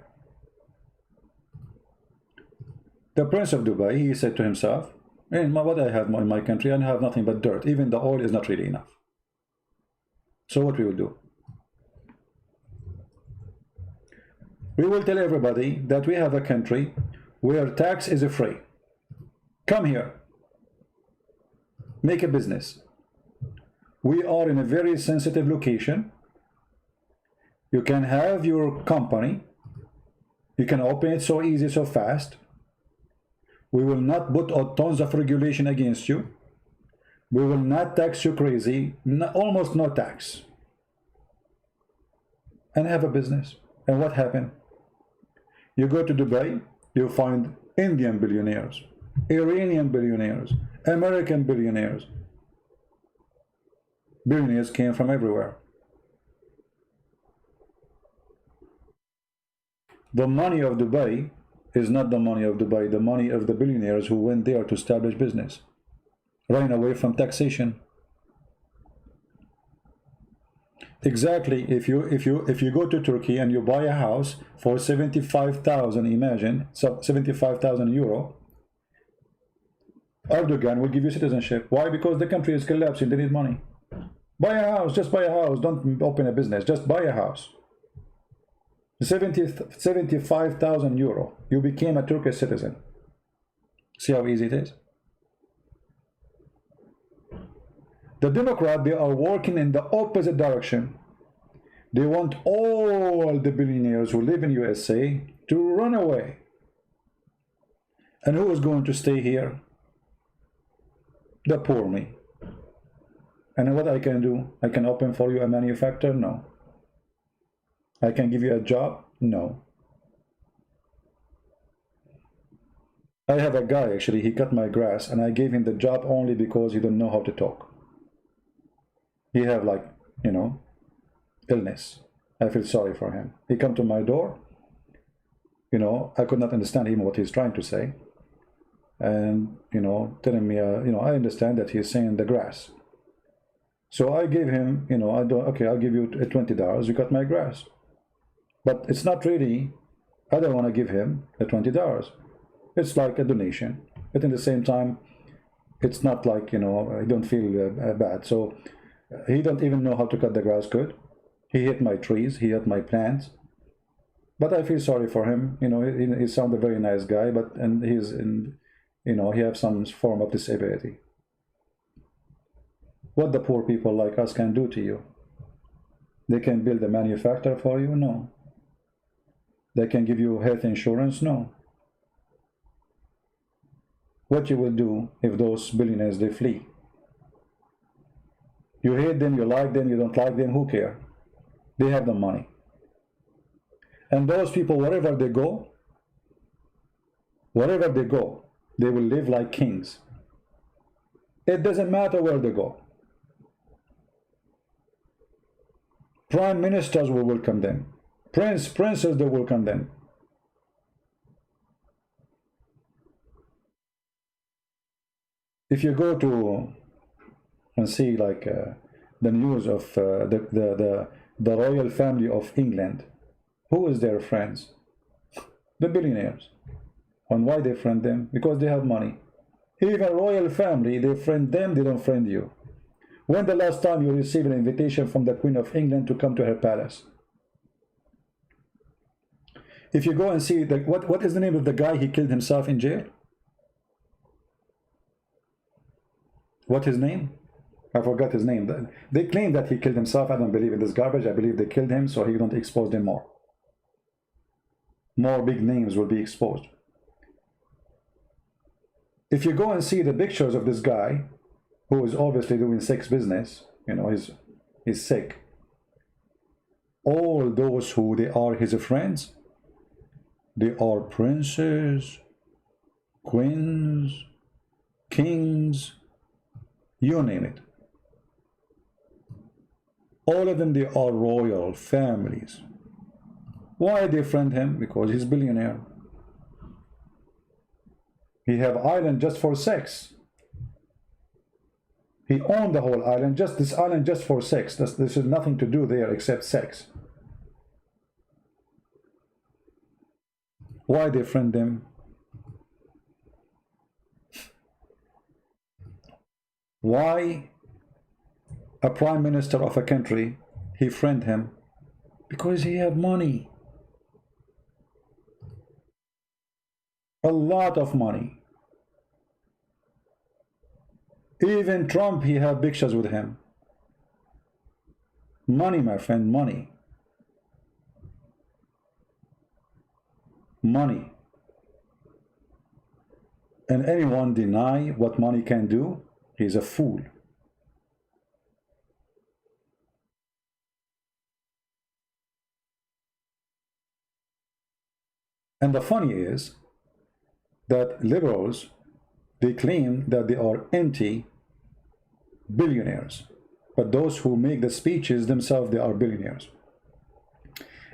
The Prince of Dubai, he said to himself, what I have in my country, I have nothing but dirt. Even the oil is not really enough. So what we will do? We will tell everybody that we have a country where tax is free. Come here. Make a business. We are in a very sensitive location. You can have your company. You can open it so easy, so fast. We will not put tons of regulation against you. We will not tax you crazy. Almost no tax. And have a business. And what happened? You go to Dubai, you find Indian billionaires, Iranian billionaires, American billionaires. Billionaires came from everywhere. The money of Dubai is not the money of Dubai, the money of the billionaires who went there to establish business, ran away from taxation. Exactly. If you go to Turkey and you buy a house for 75,000, imagine, so 75,000 euro, Erdogan will give you citizenship. Why? Because the country is collapsing. They need money. Buy a house. Just buy a house. Don't open a business. Just buy a house. 75,000 euro. You became a Turkish citizen. See how easy it is? The Democrats, they are working in the opposite direction. They want all the billionaires who live in USA to run away. And who is going to stay here? The poor me. And what I can do? I can open for you a manufacturer? No. I can give you a job? No. I have a guy, actually, he cut my grass, and I gave him the job only because he don't know how to talk. He have, like, you know, illness. I feel sorry for him. He come to my door. You know, I could not understand even what he's trying to say. And, you know, telling me, you know, I understand that he's saying the grass. So I gave him, you know, okay, I'll give you $20. You cut my grass. But it's not really, I don't want to give him the $20. It's like a donation. But in the same time, it's not like, you know, I don't feel bad. So he don't even know how to cut the grass good. He hit my trees, he hit my plants. But I feel sorry for him. You know, he sounds a very nice guy, but and he's in, you know, he has some form of disability. What the poor people like us can do to you? They can build a manufacturer for you? No. They can give you health insurance? No. What you will do if those billionaires, they flee? You hate them, you like them, you don't like them, who cares? They have the money. And those people, wherever they go, they will live like kings. It doesn't matter where they go. Prime ministers will welcome them. Princes, they welcome them. If you go to and see like the news of the royal family of England, who is their friends? The billionaires. And why they friend them? Because they have money. Even royal family, they friend them, they don't friend you. When the last time you received an invitation from the Queen of England to come to her palace? If you go and see what is the name of the guy he killed himself in jail? What his name? I forgot his name. They claim that he killed himself. I don't believe in this garbage. I believe they killed him so he don't expose them more. More big names will be exposed. If you go and see the pictures of this guy, who is obviously doing sex business, you know, he's sick. All those who they are his friends, they are princes, queens, kings, you name it. All of them, they are royal families. Why they friend him? Because he's a billionaire. He have island just for sex. He owned the whole island, just this island just for sex. This is nothing to do there except sex. Why they friend him? Why a prime minister of a country, he friend him? Because he have money. A lot of money. Even Trump, he have pictures with him. Money, my friend, money. Money. And anyone deny what money can do, he's a fool. And the funny is that liberals, they claim that they are anti-billionaires, but those who make the speeches themselves, they are billionaires.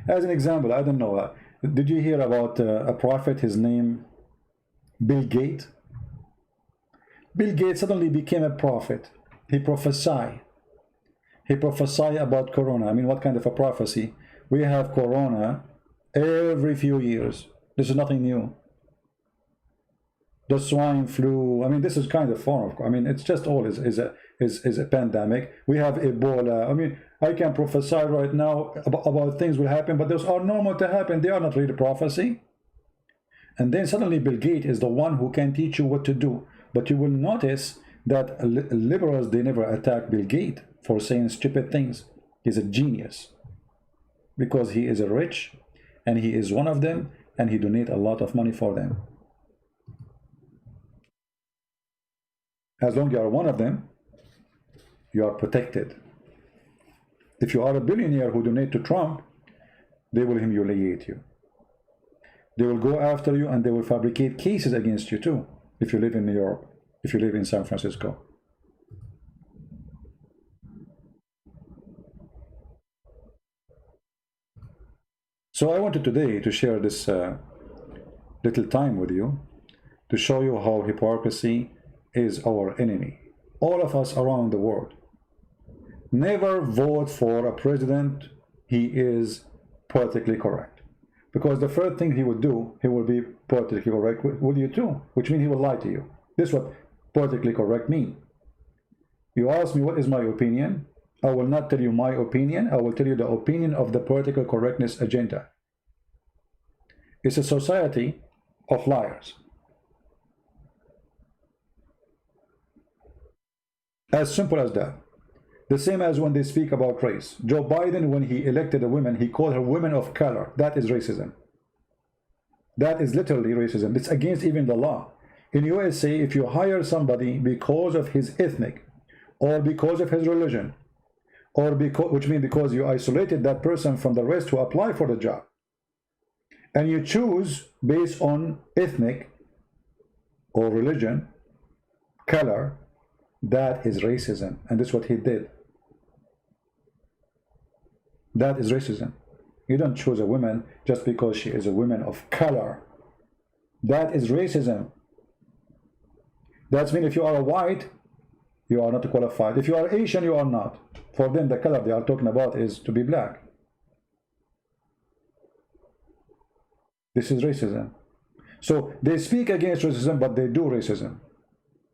As an example, I don't know, did you hear about a prophet, his name Bill Gates? Bill Gates suddenly became a prophet. He prophesied. He prophesied about corona. I mean, what kind of a prophecy? We have corona every few years. This is nothing new. The swine flu, I mean, this is kind of form of, I mean, it's just all is a pandemic. We have Ebola. I mean, I can prophesy right now about things will happen, but those are normal to happen. They are not really prophecy. And then suddenly Bill Gates is the one who can teach you what to do. But you will notice that liberals, they never attack Bill Gates for saying stupid things. He's a genius because he is rich and he is one of them and he donates a lot of money for them. As long as you are one of them, you are protected. If you are a billionaire who donate to Trump, they will humiliate you. They will go after you and they will fabricate cases against you too. If you live in New York, if you live in San Francisco. So I wanted today to share this little time with you to show you how hypocrisy is our enemy. All of us around the world. Never vote for a president he is politically correct. Because the first thing he would do, he will be politically correct with you too, which means he will lie to you. This is what politically correct means. You ask me what is my opinion, I will not tell you my opinion, I will tell you the opinion of the political correctness agenda. It's a society of liars. As simple as that. The same as when they speak about race. Joe Biden, when he elected a woman, he called her women of color. That is racism. That is literally racism. It's against even the law. In USA, if you hire somebody because of his ethnic, or because of his religion, or because, which means because you isolated that person from the rest who apply for the job, and you choose based on ethnic or religion, color, that is racism, and that's what he did. That is racism. You don't choose a woman just because she is a woman of color. That is racism. That means if you are a white, you are not qualified. If you are Asian, you are not. For them, the color they are talking about is to be black. This is racism. So they speak against racism, but they do racism.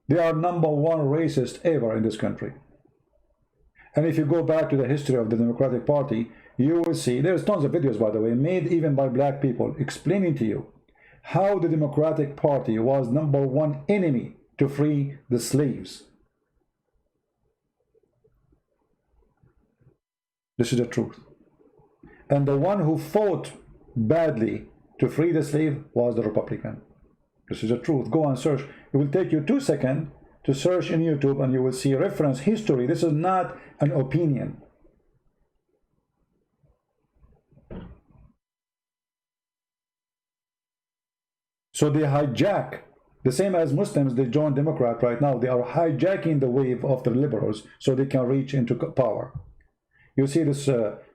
They are #1 racist ever in this country. And if you go back to the history of the Democratic Party, you will see, there's tons of videos, by the way, made even by black people, explaining to you how the Democratic Party was #1 enemy to free the slaves. This is the truth. And the one who fought badly to free the slave was the Republican. This is the truth. Go and search. It will take you 2 seconds to search in YouTube and you will see reference history. This is not an opinion. So they hijack, the same as Muslims, they join Democrat right now. They are hijacking the wave of the liberals so they can reach into power. You see this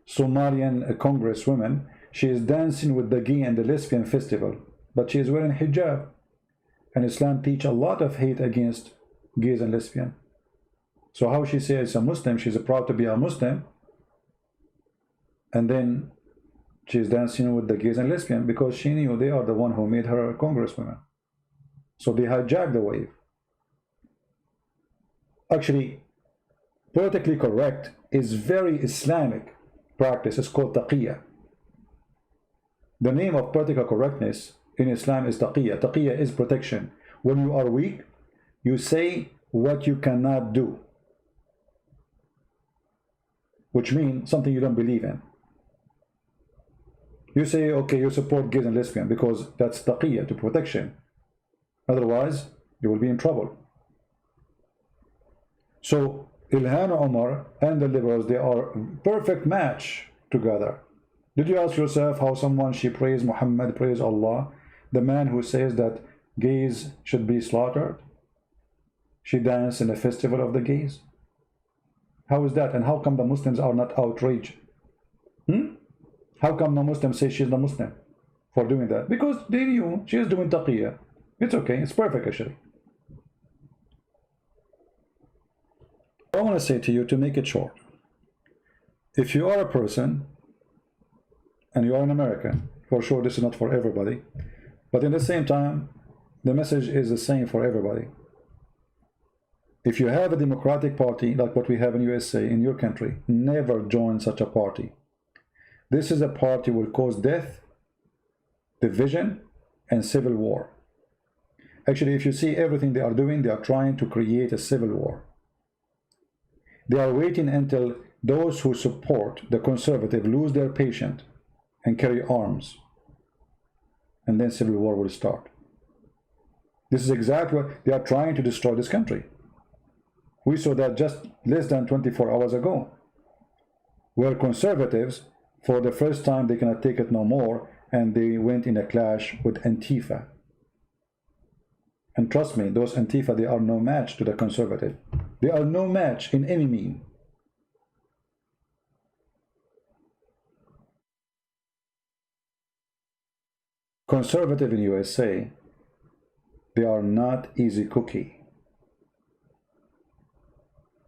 Somalian congresswoman, she is dancing with the gay and the lesbian festival, but she is wearing hijab. And Islam teach a lot of hate against gays and lesbians. So how she says a Muslim, she's proud to be a Muslim, and then she's dancing with the gays and lesbians because she knew they are the one who made her a congresswoman. So they hijack the wave. Actually, politically correct is very Islamic practice. It's called taqiyya. The name of political correctness in Islam is taqiyya. Taqiyya is protection. When you are weak, you say what you cannot do, which means something you don't believe in. You say, okay, you support gays and lesbians because that's taqiyya, to protection. Otherwise, you will be in trouble. So Ilhan Omar and the liberals, they are a perfect match together. Did you ask yourself how someone, she praise Muhammad, praise Allah, the man who says that gays should be slaughtered? She danced in the festival of the gays. How is that? And how come the Muslims are not outraged? How come no Muslim says she's the Muslim for doing that? Because they knew she is doing taqiyya. It's okay, it's perfect actually. I want to say to you, to make it short, if you are a person and you are an American, for sure this is not for everybody, but in the same time the message is the same for everybody. If you have a Democratic Party like what we have in USA, in your country, never join such a party. This is a party will cause death, division, and civil war. Actually, if you see everything they are doing, they are trying to create a civil war. They are waiting until those who support the conservative lose their patience and carry arms, and then civil war will start. This is exactly what they are trying to destroy this country. We saw that just less than 24 hours ago, where conservatives, for the first time, they cannot take it no more, and they went in a clash with Antifa. And trust me, those Antifa, they are no match to the conservative. They are no match in any mean. Conservative in USA, they are not easy cookie.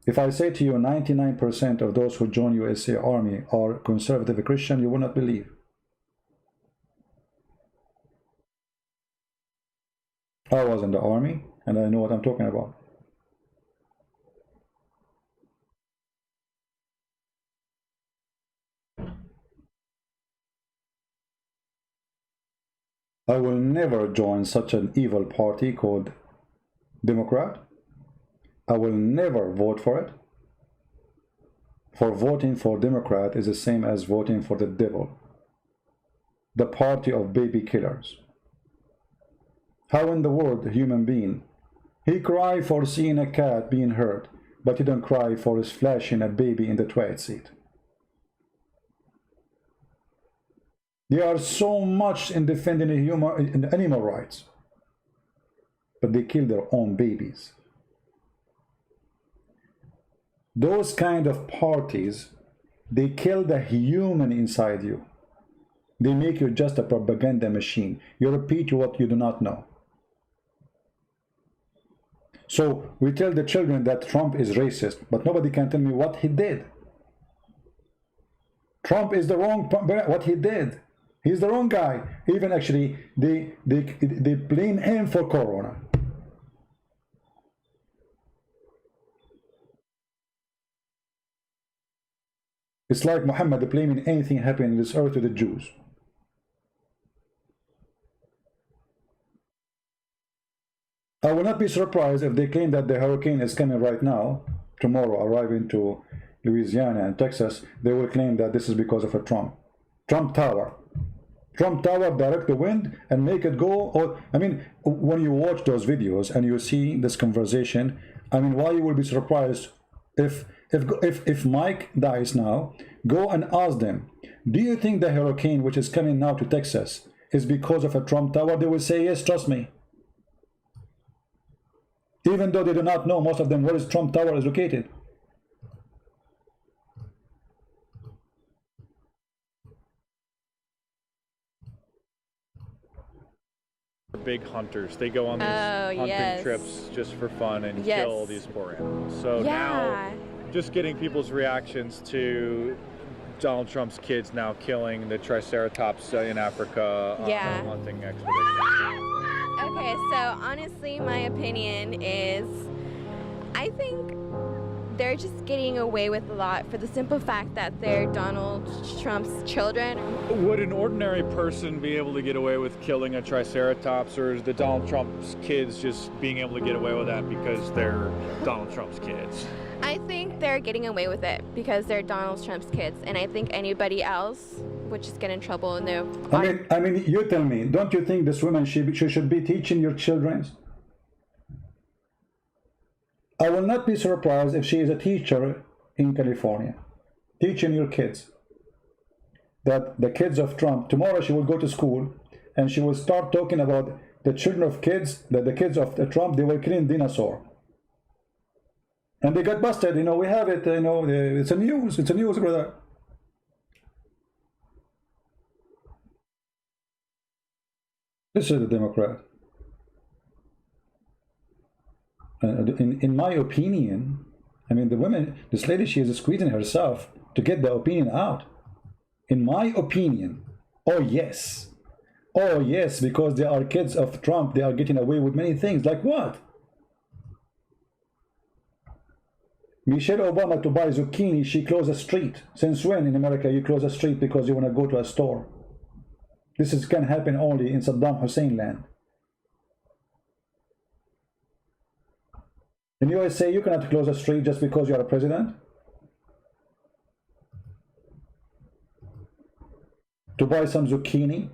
If I say to you 99% of those who join USA Army are conservative Christian, you will not believe. I was in the army and I know what I'm talking about. I will never join such an evil party called Democrat. I will never vote for it. For voting for Democrat is the same as voting for the devil, the party of baby killers. How in the world a human being, he cry for seeing a cat being hurt, but he don't cry for his flashing a baby in the toilet seat. They are so much in defending in animal rights, but they kill their own babies. Those kind of parties, they kill the human inside you. They make you just a propaganda machine. You repeat what you do not know. So we tell the children that Trump is racist, but nobody can tell me what he did. Trump is the wrong, what he did. He's the wrong guy. Even actually, they blame him for Corona. It's like Muhammad blaming anything happening on this earth to the Jews. I will not be surprised if they claim that the hurricane is coming right now, tomorrow, arriving to Louisiana and Texas. They will claim that this is because of a Trump Tower. Trump Tower direct the wind and make it go. Or, I mean, when you watch those videos and you see this conversation, I mean, why you will be surprised if Mike dies now, go and ask them, do you think the hurricane which is coming now to Texas is because of a Trump Tower? They will say, yes, trust me. Even though they do not know, most of them, where is Trump Tower is located. Big hunters. They go on these hunting trips just for fun and kill these poor animals. So now, just getting people's reactions to Donald Trump's kids now killing the Triceratops in Africa on a hunting expedition. Okay, so honestly, my opinion is, I think they're just getting away with a lot for the simple fact that they're Donald Trump's children. Would an ordinary person be able to get away with killing a Triceratops, or is the Donald Trump's kids just being able to get away with that because they're Donald Trump's kids? I think they're getting away with it because they're Donald Trump's kids, and I think anybody else would just get in trouble. And I mean, you tell me, don't you think this woman she should be teaching your children? I will not be surprised if she is a teacher in California, teaching your kids that the kids of Trump, tomorrow she will go to school and she will start talking about the children of kids, that the kids of Trump, they were killing dinosaur. And they got busted, you know, we have it, you know, it's a news, brother. This is the Democrat. In my opinion, I mean, this lady, she is squeezing herself to get the opinion out. In my opinion, oh yes, because they are kids of Trump, they are getting away with many things. Like what? Michelle Obama to buy zucchini, she closed a street. Since when in America you close a street because you want to go to a store? This can happen only in Saddam Hussein land. In USA, you cannot close a street just because you are a president. To buy some zucchini.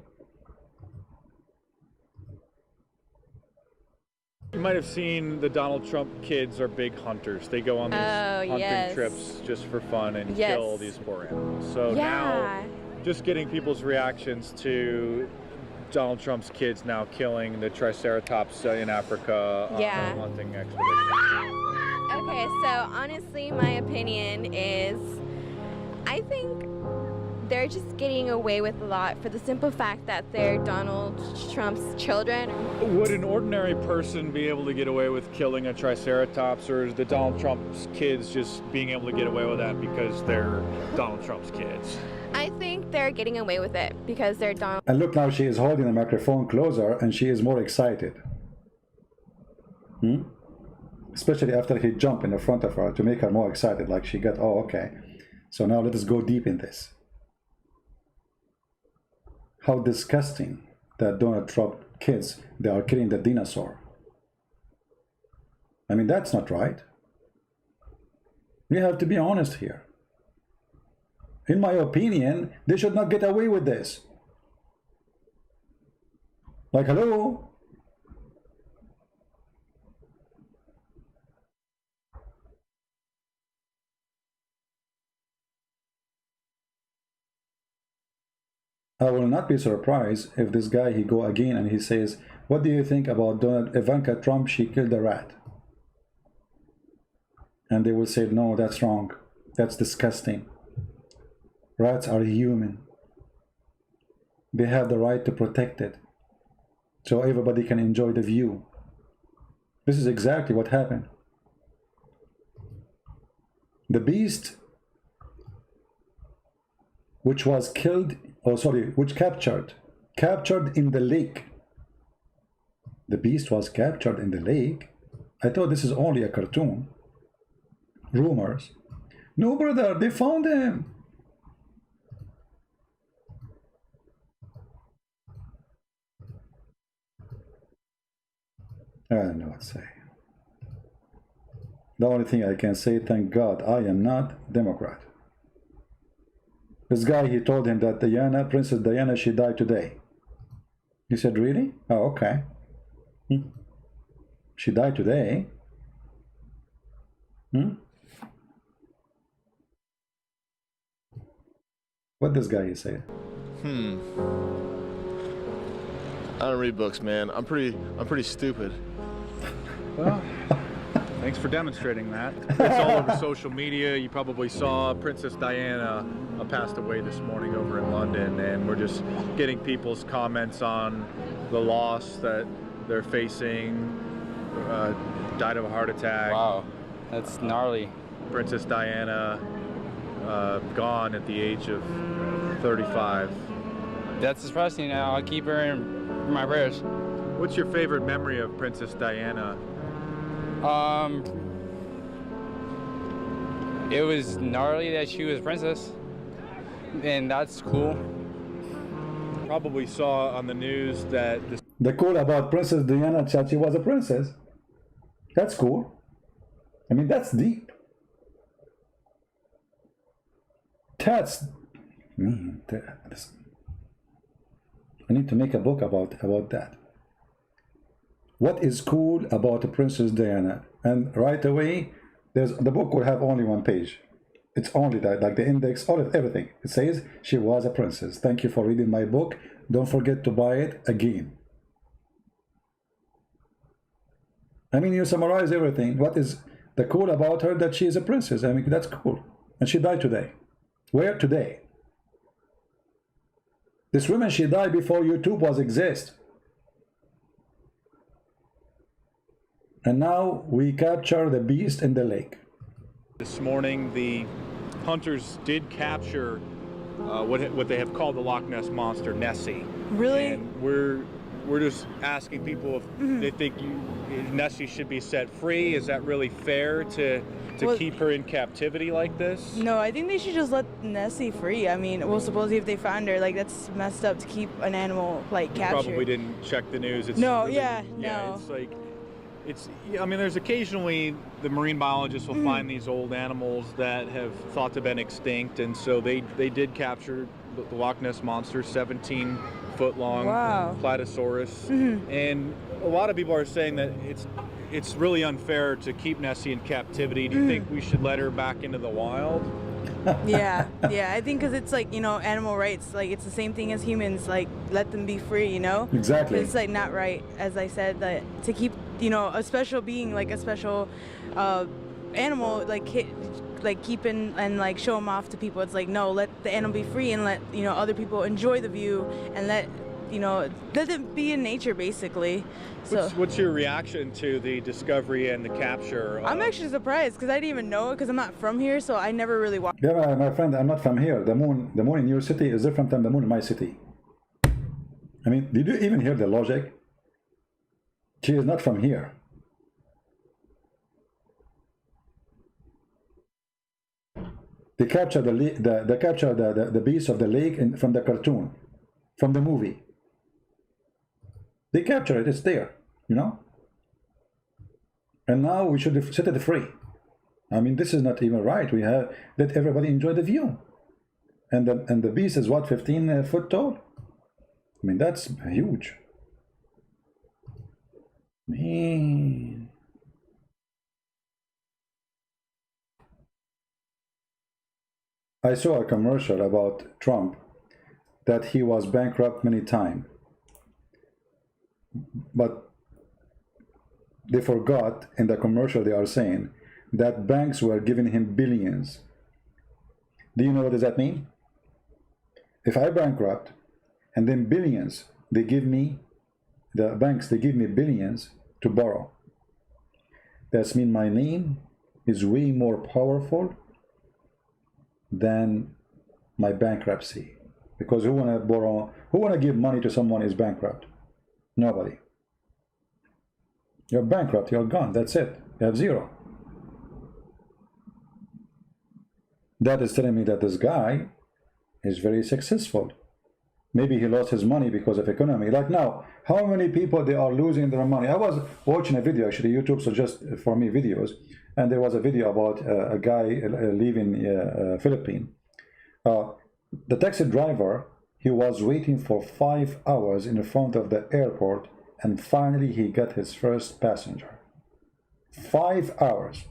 You might have seen the Donald Trump kids are big hunters. They go on these hunting trips just for fun and kill these poor animals. So now, just getting people's reactions to Donald Trump's kids now killing the Triceratops in Africa on a hunting expedition. Okay, so honestly, my opinion is, I think they're just getting away with a lot for the simple fact that they're Donald Trump's children. Would an ordinary person be able to get away with killing a Triceratops, or is the Donald Trump's kids just being able to get away with that because they're Donald Trump's kids? I think they're getting away with it because they're Donald. And look, now she is holding the microphone closer and she is more excited. Especially after he jumped in the front of her to make her more excited, like she got, oh, okay. So now let us go deep in this. How disgusting that Donald Trump kids, they are killing the dinosaur. I mean, that's not right. We have to be honest here. In my opinion, they should not get away with this. Like, hello? I will not be surprised if this guy, he go again and he says, what do you think about Ivanka Trump? She killed a rat. And they will say, no, that's wrong. That's disgusting. Rats are human. They have the right to protect it, so everybody can enjoy the view. This is exactly what happened. The beast which was killed, which captured in the lake. The beast was captured in the lake. I thought this is only a cartoon. Rumors. No, brother, they found him. I don't know what to say. The only thing I can say, thank God I am not Democrat. This guy, he told him that Diana, Princess Diana, she died today. He said, really? Oh, okay. She died today. What this guy is saying? I don't read books, man. I'm pretty stupid. Well, thanks for demonstrating that. It's all over social media. You probably saw Princess Diana passed away this morning over in London, and we're just getting people's comments on the loss that they're facing. Died of a heart attack. Wow, that's gnarly. Princess Diana gone at the age of 35. That's depressing. I'll keep her in my prayers. What's your favorite memory of Princess Diana? It was gnarly that she was a princess, and that's cool. Probably saw on the news that the cool about Princess Diana that she was a princess. That's cool. I mean, that's deep. That's I need to make a book about that. What is cool about Princess Diana? And right away, the book will have only one page. It's only that, like the index, all of everything. It says she was a princess. Thank you for reading my book. Don't forget to buy it again. I mean, you summarize everything. What is the cool about her? That she is a princess. I mean, that's cool. And she died today. Where? Today. This woman, she died before YouTube was exist. And now we capture the beast in the lake. This morning, the hunters did capture what they have called the Loch Ness Monster, Nessie. Really? And we're just asking people if they think Nessie should be set free. Is that really fair to keep her in captivity like this? No, I think they should just let Nessie free. I mean, well, supposedly if they found her, like, that's messed up to keep an animal, like, captured. Probably didn't check the news. It's no, really, no. It's like, I mean, there's occasionally the marine biologists will find these old animals that have thought to have been extinct, and so they did capture the Loch Ness Monster, 17-foot long Platysaurus, and a lot of people are saying that it's really unfair to keep Nessie in captivity. Do you think we should let her back into the wild? yeah, I think because it's like, you know, animal rights, like it's the same thing as humans, like let them be free, you know? Exactly. It's like not right, as I said, that to keep, you know, a special being, like a special animal, like keep and like show them off to people. It's like, no, let the animal be free and let, you know, other people enjoy the view and let it be in nature, basically. So what's your reaction to the discovery and the capture? I'm actually surprised because I didn't even know it because I'm not from here, so I never really watched. Yeah, my friend, I'm not from here. The moon in your city is different than the moon in my city. I mean, did you even hear the logic? She is not from here. They capture the beast of the lake from the cartoon, from the movie. They capture it, it's there, you know? And now we should set it free. I mean, this is not even right. We have let everybody enjoy the view. And the beast is what, 15 foot tall? I mean, that's huge. Man. I saw a commercial about Trump that he was bankrupt many times. But they forgot in the commercial they are saying that banks were giving him billions. Do you know what does that mean? If I bankrupt and then billions, they give me, the banks, they give me billions to borrow. That means my name is way more powerful than my bankruptcy. Because who wanna give money to someone is bankrupt? Nobody. You're bankrupt, you're gone, that's it. You have zero. That is telling me that this guy is very successful. Maybe he lost his money because of economy. Like now, how many people they are losing their money? I was watching a video, actually, YouTube suggests for me videos, and there was a video about a guy leaving Philippines. The taxi driver, he was waiting for 5 hours in front of the airport, and finally he got his first passenger. 5 hours.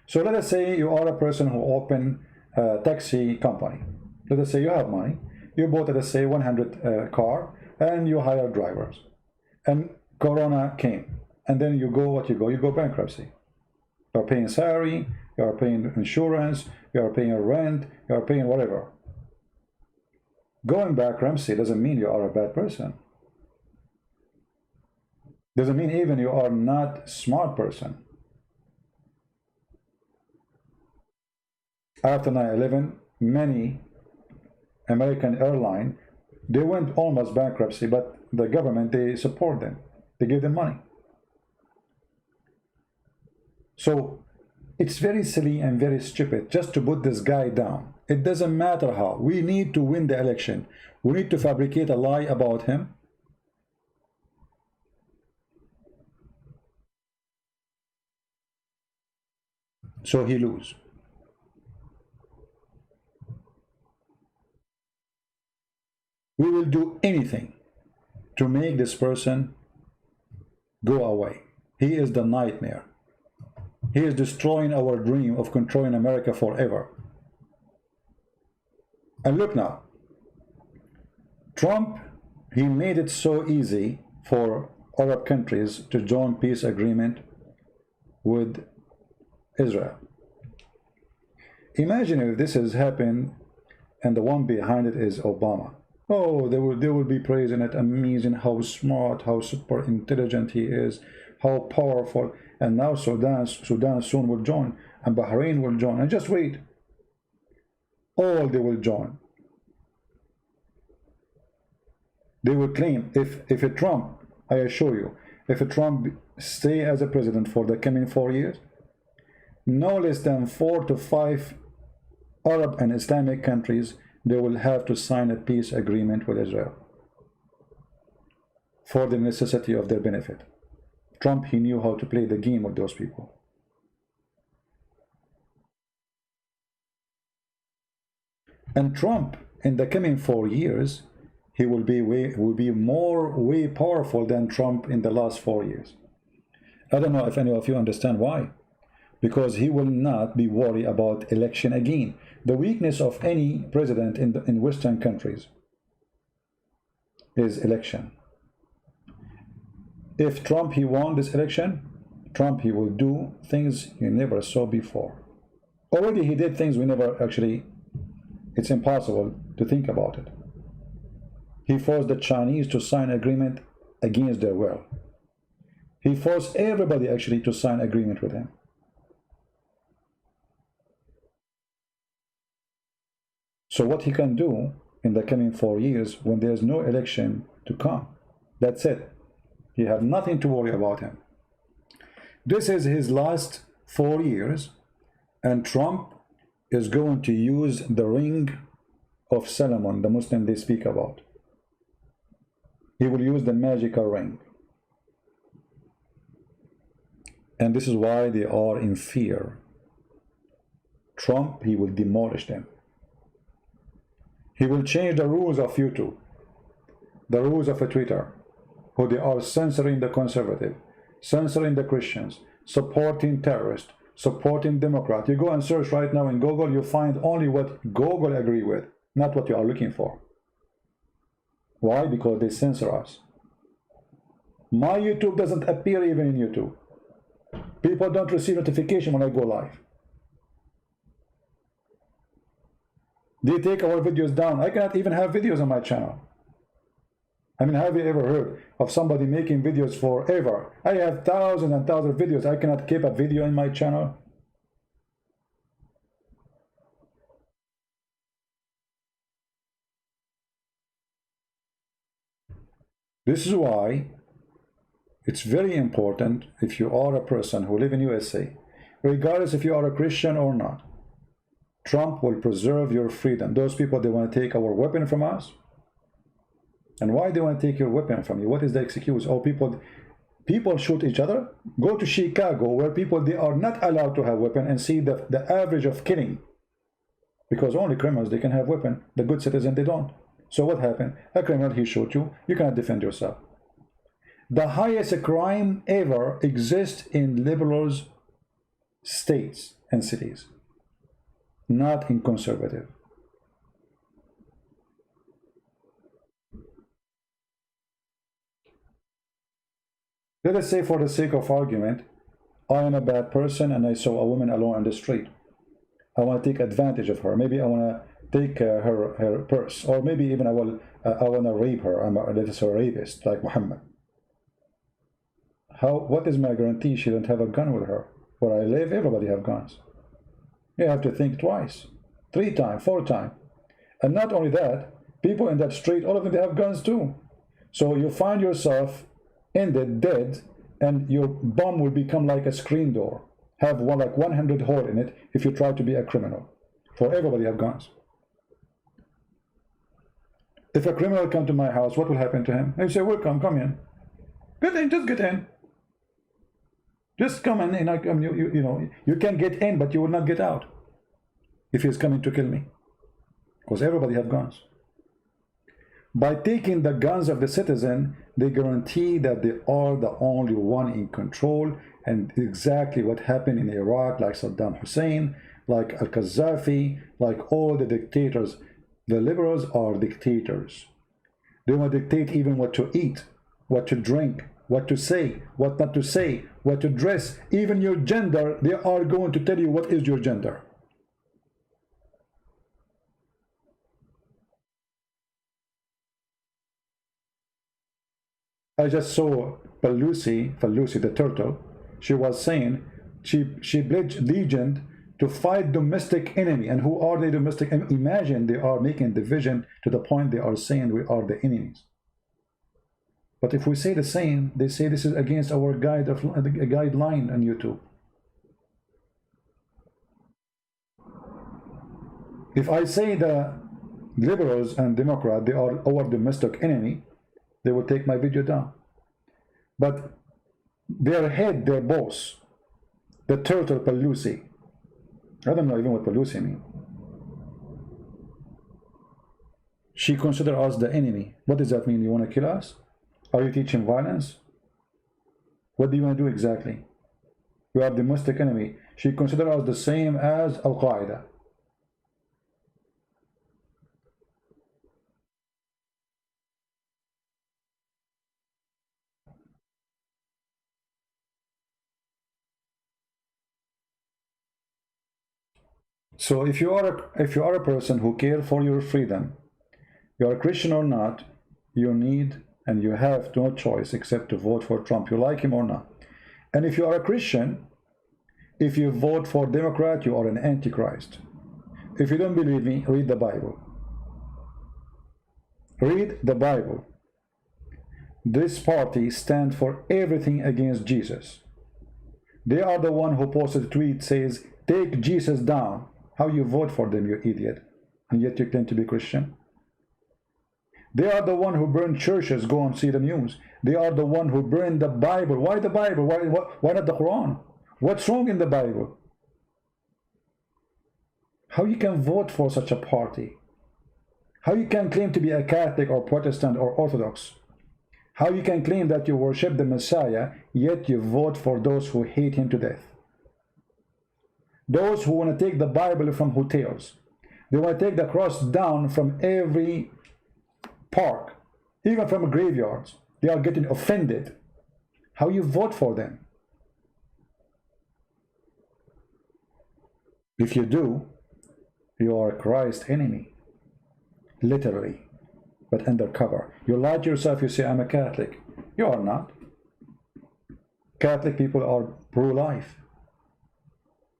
So let us say you are a person who opened a taxi company. Let us say you have money. You bought, let's say, 100 car, and you hire drivers. And Corona came. And then you go, what you go? You go bankruptcy. You are paying salary, you are paying insurance, you are paying rent, you are paying whatever. Going bankruptcy doesn't mean you are a bad person. Doesn't mean even you are not a smart person. After 9/11, many American airline, they went almost bankruptcy, but the government, they support them. They give them money. So it's very silly and very stupid just to put this guy down. It doesn't matter how. We need to win the election. We need to fabricate a lie about him. So he lose. We will do anything to make this person go away. He is the nightmare. He is destroying our dream of controlling America forever. And look now, Trump, he made it so easy for Arab countries to join peace agreement with Israel. Imagine if this has happened and the one behind it is Obama. Oh, they will be praising it, amazing, how smart, how super intelligent he is, how powerful. And now Sudan soon will join, and Bahrain will join. And just wait, all they will join. They will claim, if a Trump, I assure you, if a Trump stay as a president for the coming 4 years, no less than 4 to 5 Arab and Islamic countries, they will have to sign a peace agreement with Israel for the necessity of their benefit. Trump, he knew how to play the game with those people. And Trump, in the coming 4 years, he will be way powerful than Trump in the last 4 years. I don't know if any of you understand why. Because he will not be worried about election again. The weakness of any president in Western countries is election. If Trump, he won this election, Trump, he will do things you never saw before. Already he did things we never actually, it's impossible to think about it. He forced the Chinese to sign agreement against their will. He forced everybody actually to sign agreement with him. So what he can do in the coming 4 years when there's no election to come, that's it. You have nothing to worry about him. This is his last 4 years, and Trump is going to use the ring of Solomon, the Muslim they speak about. He will use the magical ring. And this is why they are in fear. Trump, he will demolish them. He will change the rules of YouTube, the rules of Twitter, who they are censoring the conservative, censoring the Christians, supporting terrorists, supporting Democrats. You go and search right now in Google, you find only what Google agree with, not what you are looking for. Why? Because they censor us. My YouTube doesn't appear even in YouTube. People don't receive notification when I go live. They take our videos down. I cannot even have videos on my channel. I mean, have you ever heard of somebody making videos forever? I have thousands and thousands of videos. I cannot keep a video in my channel. This is why it's very important, if you are a person who live in USA, regardless if you are a Christian or not, Trump will preserve your freedom. Those people, they want to take our weapon from us. And why they want to take your weapon from you? What is the excuse? Oh, people shoot each other. Go to Chicago, where people, they are not allowed to have weapon, and see the average of killing, because only criminals, they can have weapon. The good citizen, they don't. So what happened? A criminal, he shot you, you cannot defend yourself. The highest crime ever exists in liberal states and cities, not in conservative. Let us say, for the sake of argument, I am a bad person and I saw a woman alone on the street. I want to take advantage of her. Maybe I want to take her purse, or maybe even I want to rape her. I'm a rapist like Muhammad. What is my guarantee she don't have a gun with her? Where I live, everybody have guns. You have to think twice, 3 times, 4 times. And not only that, people in that street, all of them, they have guns too. So you find yourself ended dead, and your bomb will become like a screen door, have like 100 holes in it if you try to be a criminal. For everybody have guns. If a criminal come to my house, what will happen to him? They say, welcome, come in. Get in, just get in. Just come in, and you know, you can get in, but you will not get out if he's coming to kill me, because everybody have guns. By taking the guns of the citizen, they guarantee that they are the only one in control, and exactly what happened in Iraq, like Saddam Hussein, like Al-Qaddafi, like all the dictators. The liberals are dictators. They want to dictate even what to eat, what to drink, what to say, what not to say, what to dress, even your gender. They are going to tell you what is your gender. I just saw Pelosi the turtle. She was saying she pledged allegiance to fight domestic enemy. And who are the domestic enemy? Imagine they are making division to the point they are saying we are the enemies. But if we say the same, they say this is against our guideline on YouTube. If I say the liberals and Democrats, they are our domestic enemy, they will take my video down. But their head, their boss, the turtle Pelosi, I don't know even what Pelosi means. She considers us the enemy. What does that mean? You want to kill us? Are you teaching violence? What do you want to do exactly? We are domestic enemy. She considers us the same as Al-Qaeda. So if you are a person who cares for your freedom, you are a Christian or not, you need and you have no choice except to vote for Trump. You like him or not. And if you are a Christian, if you vote for Democrat, you are an antichrist. If you don't believe me, read the Bible. Read the Bible. This party stands for everything against Jesus. They are the one who posted a tweet says, take Jesus down. How you vote for them, you idiot? And yet you claim to be Christian. They are the one who burn churches. Go and see the news. They are the one who burn the Bible. Why the Bible? Why not the Quran? What's wrong in the Bible? How you can vote for such a party? How you can claim to be a Catholic or Protestant or Orthodox? How you can claim that you worship the Messiah, yet you vote for those who hate him to death? Those who want to take the Bible from hotels. They want to take the cross down from every park, even from graveyards. They are getting offended. How you vote for them? If you do, you are Christ's enemy. Literally. But undercover. You lie to yourself, you say, I'm a Catholic. You are not. Catholic people are pro-life.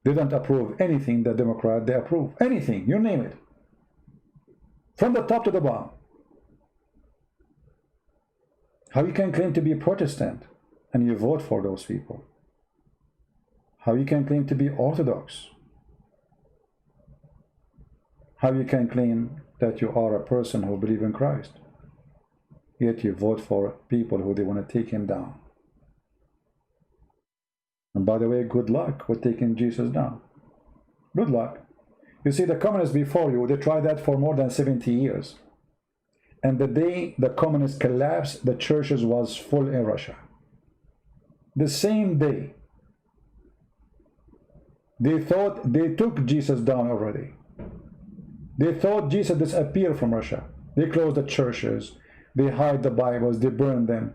They don't approve anything that Democrat, they approve. Anything, you name it. From the top to the bottom. How you can claim to be a Protestant and you vote for those people? How you can claim to be Orthodox? How you can claim that you are a person who believes in Christ? yet you vote for people who they want to take him down. And by the way, good luck with taking Jesus down. Good luck. You see, the communists before you, they tried that for more than 70 years. And the day the communists collapsed, the churches was full in Russia. The same day. They thought they took Jesus down already. They thought Jesus disappeared from Russia. They closed the churches. They hide the Bibles. They burn them.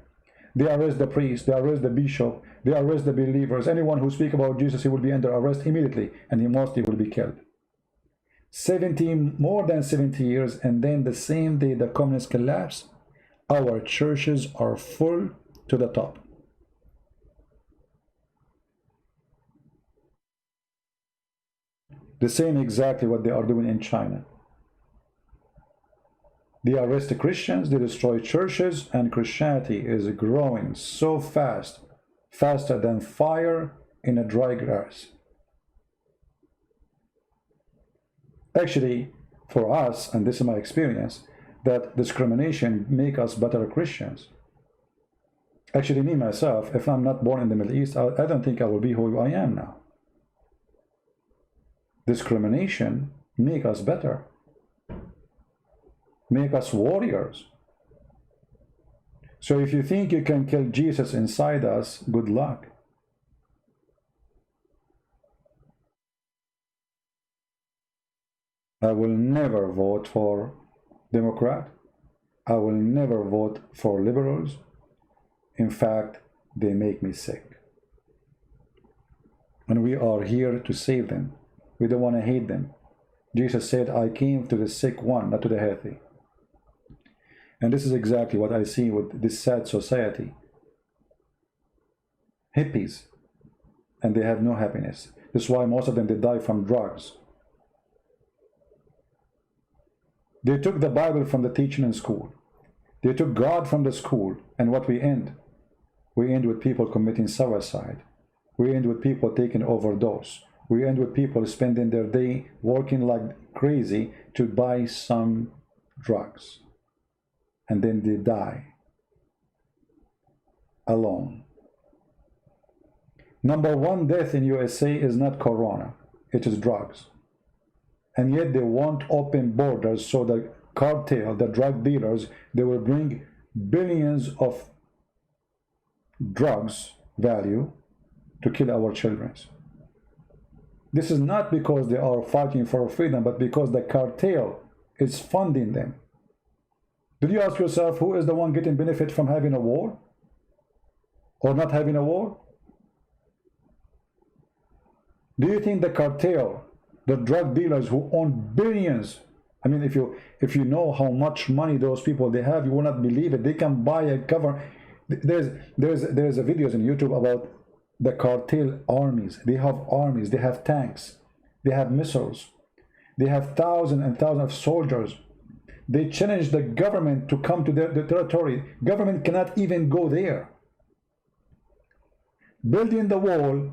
They arrest the priest. They arrest the bishop. They arrest the believers. Anyone who speaks about Jesus, he will be under arrest immediately, and he mostly will be killed. More than 70 years, and then the same day the communists collapse, our churches are full to the top. The same exactly what they are doing in China. They arrest the Christians, they destroy churches, and Christianity is growing so fast, faster than fire in a dry grass. Actually, for us, and this is my experience, that discrimination make us better Christians. Actually, me, myself, if I'm not born in the Middle East, I don't think I will be who I am now. Discrimination make us better. Make us warriors. So if you think you can kill Jesus inside us, good luck. I will never vote for Democrat. I will never vote for liberals. In fact, they make me sick. And we are here to save them. We don't want to hate them. Jesus said, I came to the sick one, not to the healthy. And this is exactly what I see with this sad society. Hippies. And they have no happiness. This is why most of them, they die from drugs. They took the Bible from the teaching in school. They took God from the school. And what we end? We end with people committing suicide. We end with people taking overdose. We end with people spending their day working like crazy to buy some drugs. And then they die alone. Number one death in USA is not corona, it is drugs. And yet they want open borders so the cartel, the drug dealers, they will bring billions of drugs value to kill our children. This is not because they are fighting for freedom, but because the cartel is funding them. Did you ask yourself who is the one getting benefit from having a war? Or not having a war? Do you think the cartel, the drug dealers who own billions, I mean, if you know how much money those people they have, you will not believe it. They can buy a cover. There's a videos on YouTube about the cartel armies. They have armies, they have tanks, they have missiles, they have thousands and thousands of soldiers. They challenge the government to come to their territory. Government cannot even go there. Building the wall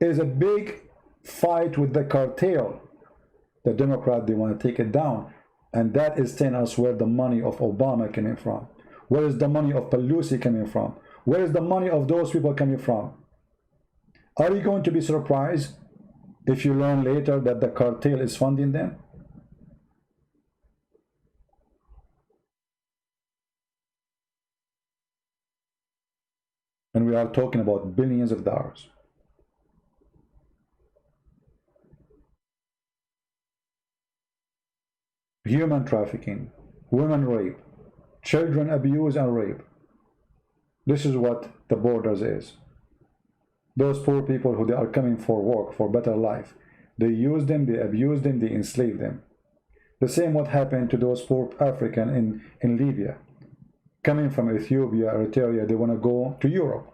is a big fight with the cartel. The Democrats, they want to take it down. And that is telling us where the money of Obama coming from. Where is the money of Pelosi coming from? Where is the money of those people coming from? Are you going to be surprised if you learn later that the cartel is funding them? And we are talking about billions of dollars. Human trafficking, women rape, children abuse and rape. This is what the borders is. Those poor people who they are coming for work, for better life, they use them, they abuse them, they enslave them. The same what happened to those poor Africans in Libya. Coming from Ethiopia, Eritrea, they want to go to Europe.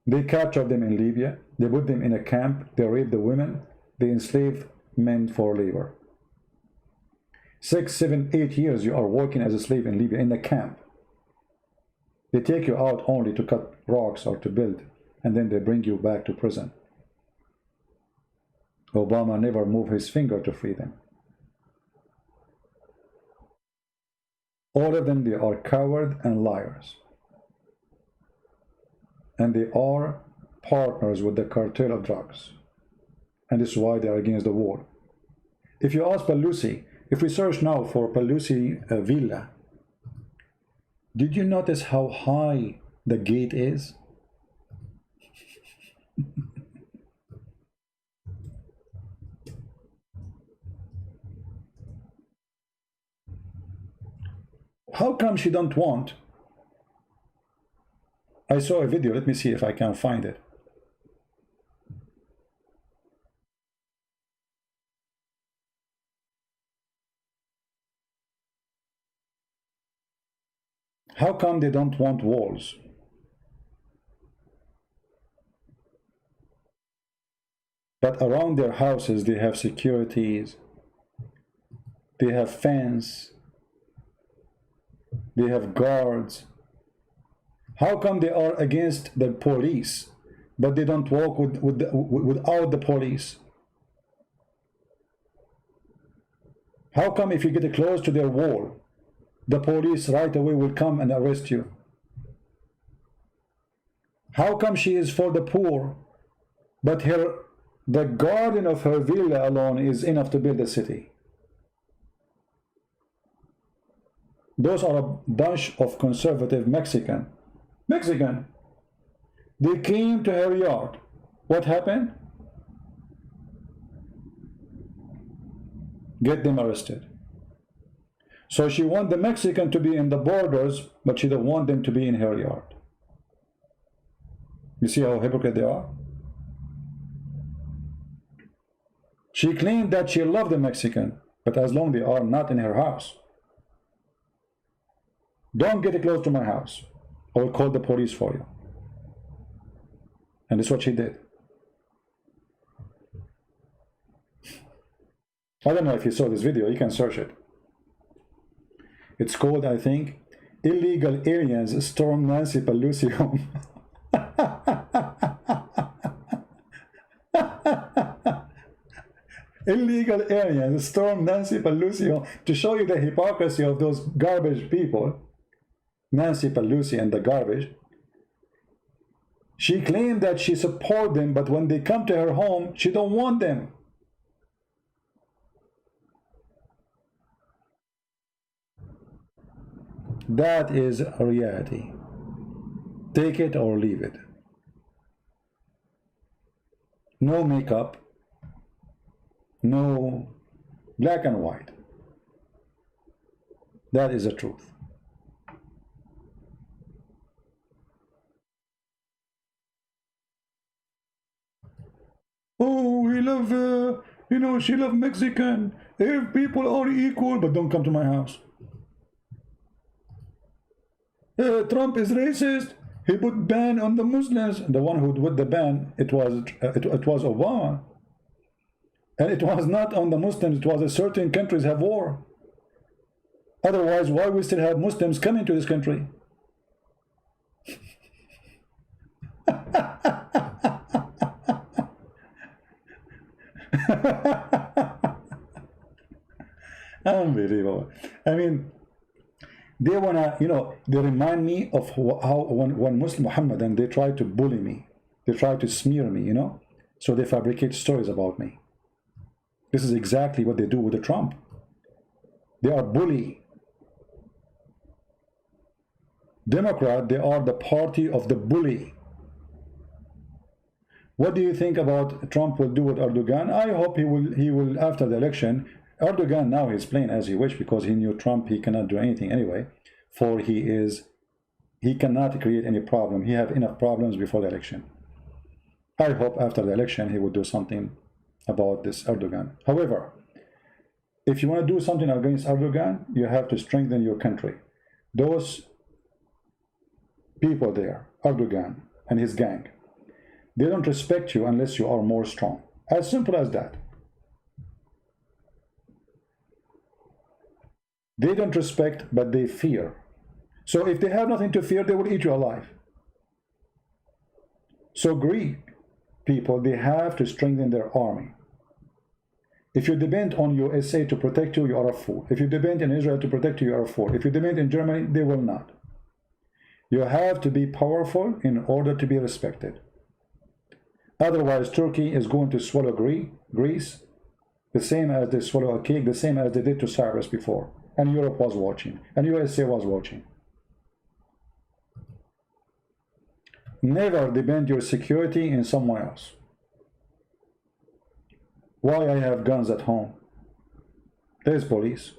They capture them in Libya, they put them in a camp, they rape the women, they enslave men for labor. 6, 7, 8 years you are working as a slave in Libya, in the camp. They take you out only to cut rocks or to build, and then they bring you back to prison. Obama never moved his finger to free them. All of them, they are cowards and liars. And they are partners with the cartel of drugs. And this is why they are against the war. If you ask Pelosi, if we search now for Pelosi villa, did you notice how high the gate is? How come she don't want? I saw a video, let me see if I can find it. How come they don't want walls? But around their houses they have securities, they have fence, they have guards. How come they are against the police, but they don't walk without the police? How come if you get close to their wall, the police right away will come and arrest you? How come she is for the poor, but the garden of her villa alone is enough to build a city? Those are a bunch of conservative Mexican. They came to her yard. What happened? Get them arrested. So she wants the Mexican to be in the borders, but she don't want them to be in her yard. You see how hypocrite they are? She claimed that she loved the Mexican, but as long as they are not in her house. Don't get close to my house. I will call the police for you. And that's what she did. I don't know if you saw this video, you can search it. It's called, I think, Illegal Aliens Storm Nancy Pelosi Home. Illegal aliens storm Nancy Pelosi home, to show you the hypocrisy of those garbage people. Nancy Pelosi and the garbage. She claimed that she support them, but when they come to her home, she don't want them. That is a reality. Take it or leave it. No makeup, no black and white. That is the truth. Oh, we love, she love Mexican. If people are equal, but don't come to my house. Trump is racist. He put ban on the Muslims. The one who put the ban, it was Obama. And it was not on the Muslims. It was that certain countries have war. Otherwise, why we still have Muslims coming to this country? Unbelievable. I mean, they wanna, they remind me of how when Muslim Muhammad, and they try to bully me, they try to smear me, so they fabricate stories about me. This is exactly what they do with the Trump. They are bully. Democrat, they are the party of the bully. What do you think about Trump will do with Erdogan? I hope he will after the election. Erdogan now is playing as he wish, because he knew Trump, he cannot do anything anyway, for he cannot create any problem. He have enough problems before the election. I hope after the election he will do something about this Erdogan. However, if you want to do something against Erdogan, you have to strengthen your country. Those people there, Erdogan and his gang, they don't respect you unless you are more strong. As simple as that. They don't respect, but they fear. So if they have nothing to fear, they will eat you alive. So Greek people, they have to strengthen their army. If you depend on USA to protect you, you are a fool. If you depend on Israel to protect you, you are a fool. If you depend in Germany, they will not. You have to be powerful in order to be respected. Otherwise, Turkey is going to swallow Greece, the same as they swallow a cake, the same as they did to Cyprus before. And Europe was watching, and USA was watching. Never depend your security in someone else. Why I have guns at home? There's police.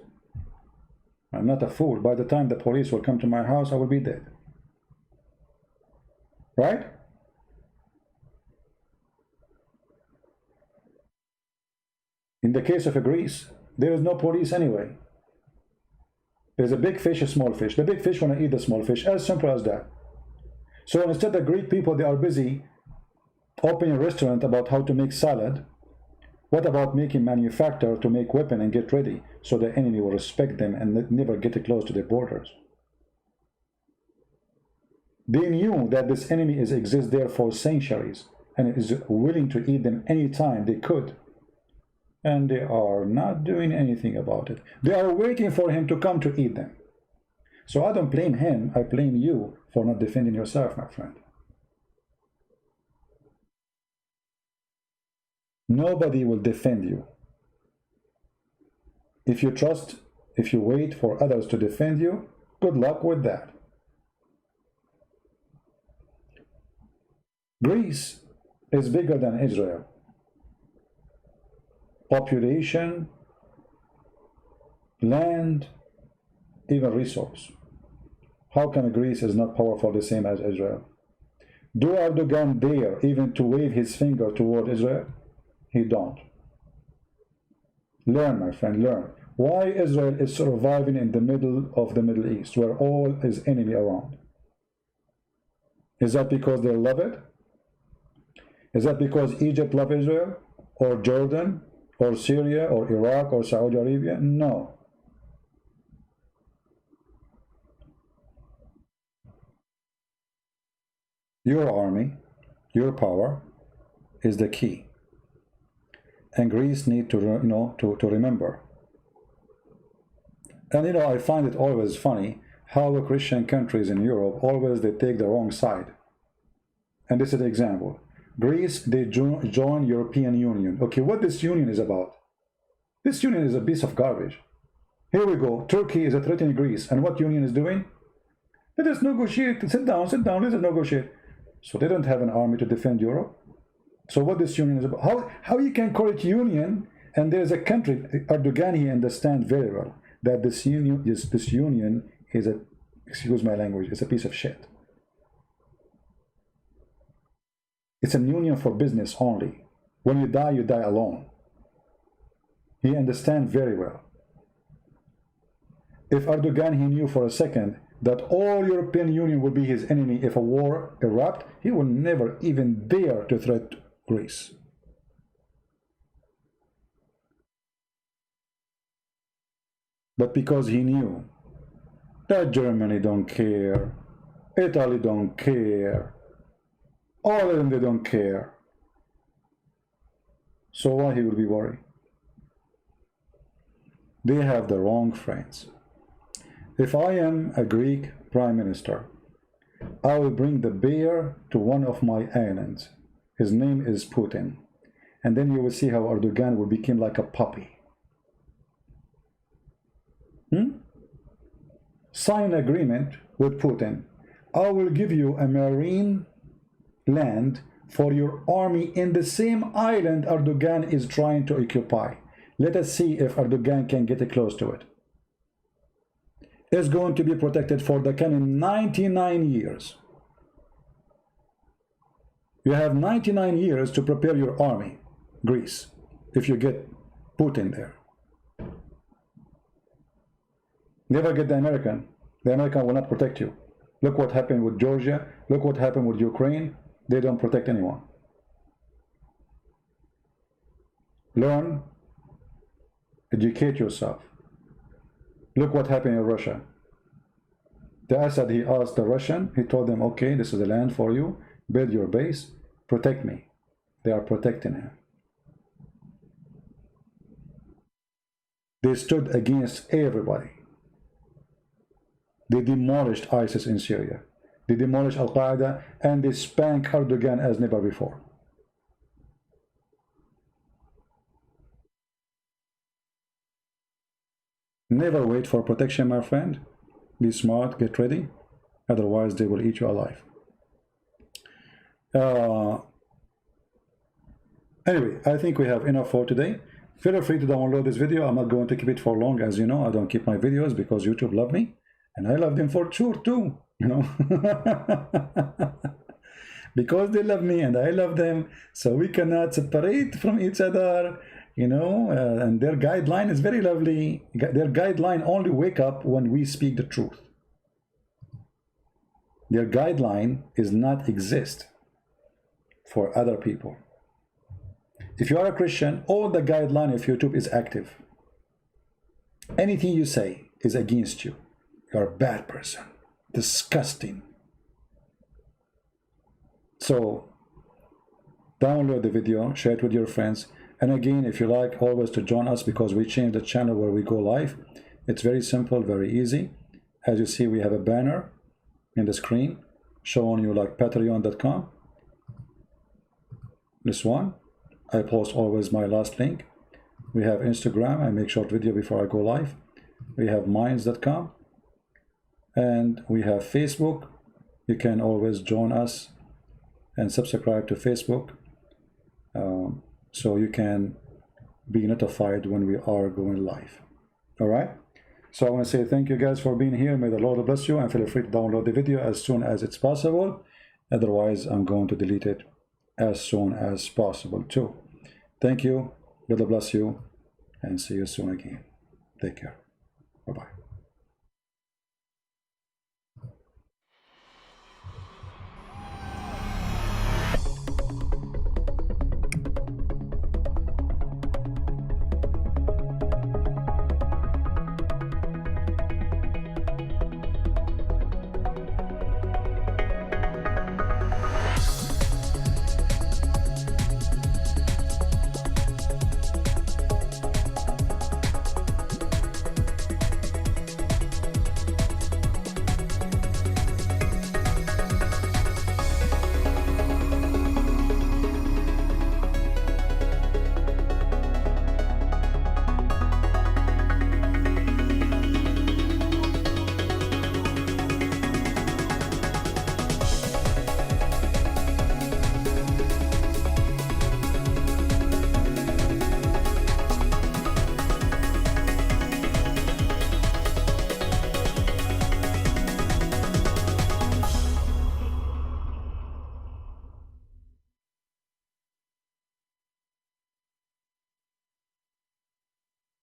I'm not a fool. By the time the police will come to my house, I will be dead. Right? In the case of Greece, there is no police anyway. There's a big fish, a small fish. The big fish want to eat the small fish. As simple as that. So instead, the Greek people, they are busy opening a restaurant about how to make salad. What about making manufacture to make weapon and get ready so the enemy will respect them and never get close to their borders? They knew that this enemy exists there for centuries and is willing to eat them anytime they could. And they are not doing anything about it. They are waiting for him to come to eat them. So I don't blame him, I blame you for not defending yourself, my friend. Nobody will defend you. If you wait for others to defend you, good luck with that. Greece is bigger than Israel. Population, land, even resource. How come Greece is not powerful the same as Israel? Do Erdogan dare even to wave his finger toward Israel? He don't. Learn, my friend, learn. Why Israel is surviving in the middle of the Middle East, where all is enemy around? Is that because they love it? Is that because Egypt loves Israel? Or Jordan? Or Syria? Or Iraq? Or Saudi Arabia? No. Your army, your power is the key. And Greece need to, to remember. And I find it always funny how the Christian countries in Europe always they take the wrong side. And this is the example. Greece, they join European Union. Okay, what this union is about? This union is a piece of garbage. Here we go. Turkey is threatening Greece. And what union is doing? Let us negotiate. Sit down, let us negotiate. So they don't have an army to defend Europe. So what this union is about? How you can call it union, and there's a country, Erdogan, he understands very well that this union is a, excuse my language, it's a piece of shit. It's a union for business only. When you die alone. He understands very well. If Erdogan, he knew for a second that all European Union would be his enemy if a war erupt, he would never even dare to threaten Greece. But because he knew that Germany don't care, Italy don't care, all of them they don't care, so why he will be worried? They have the wrong friends. If I am a Greek prime minister, I will bring the bear to one of my islands. His name is Putin. And then you will see how Erdogan will become like a puppy. Sign agreement with Putin. I will give you a marine land for your army in the same island Erdogan is trying to occupy. Let us see if Erdogan can get close to it. It's going to be protected for the coming 99 years. You have 99 years to prepare your army, Greece, if you get Putin there. Never get the American. The American will not protect you. Look what happened with Georgia. Look what happened with Ukraine. They don't protect anyone. Learn. Educate yourself. Look what happened in Russia. The Assad, he asked the Russian, he told them, okay, this is the land for you, build your base, protect me. They are protecting him. They stood against everybody. They demolished ISIS in Syria. They demolished Al-Qaeda, and they spanked Erdogan as never before. Never wait for protection, my friend. Be smart, get ready. Otherwise, they will eat you alive. Anyway, I think we have enough for today. Feel free to download this video. I'm not going to keep it for long. As you know, I don't keep my videos because YouTube love me. And I love them for sure too, you know. Because they love me and I love them. So we cannot separate from each other, you know. And their guideline is very lovely. Their guideline only wake up when we speak the truth. Their guideline is not exist for other people. If you are a Christian, all the guideline of YouTube is active. Anything you say is against you. You're a bad person. Disgusting. So, download the video, share it with your friends. And again, if you like always to join us, because we changed the channel where we go live. It's very simple, very easy. As you see, we have a banner in the screen showing you like patreon.com. This one. I post always my last link. We have Instagram. I make short video before I go live. We have minds.com. And we have Facebook. You can always join us and subscribe to Facebook. So you can be notified when we are going live. All right. So I want to say thank you guys for being here. May the Lord bless you, and feel free to download the video as soon as it's possible. Otherwise, I'm going to delete it as soon as possible too. Thank you. God bless you, and see you soon again. Take care. Bye-bye.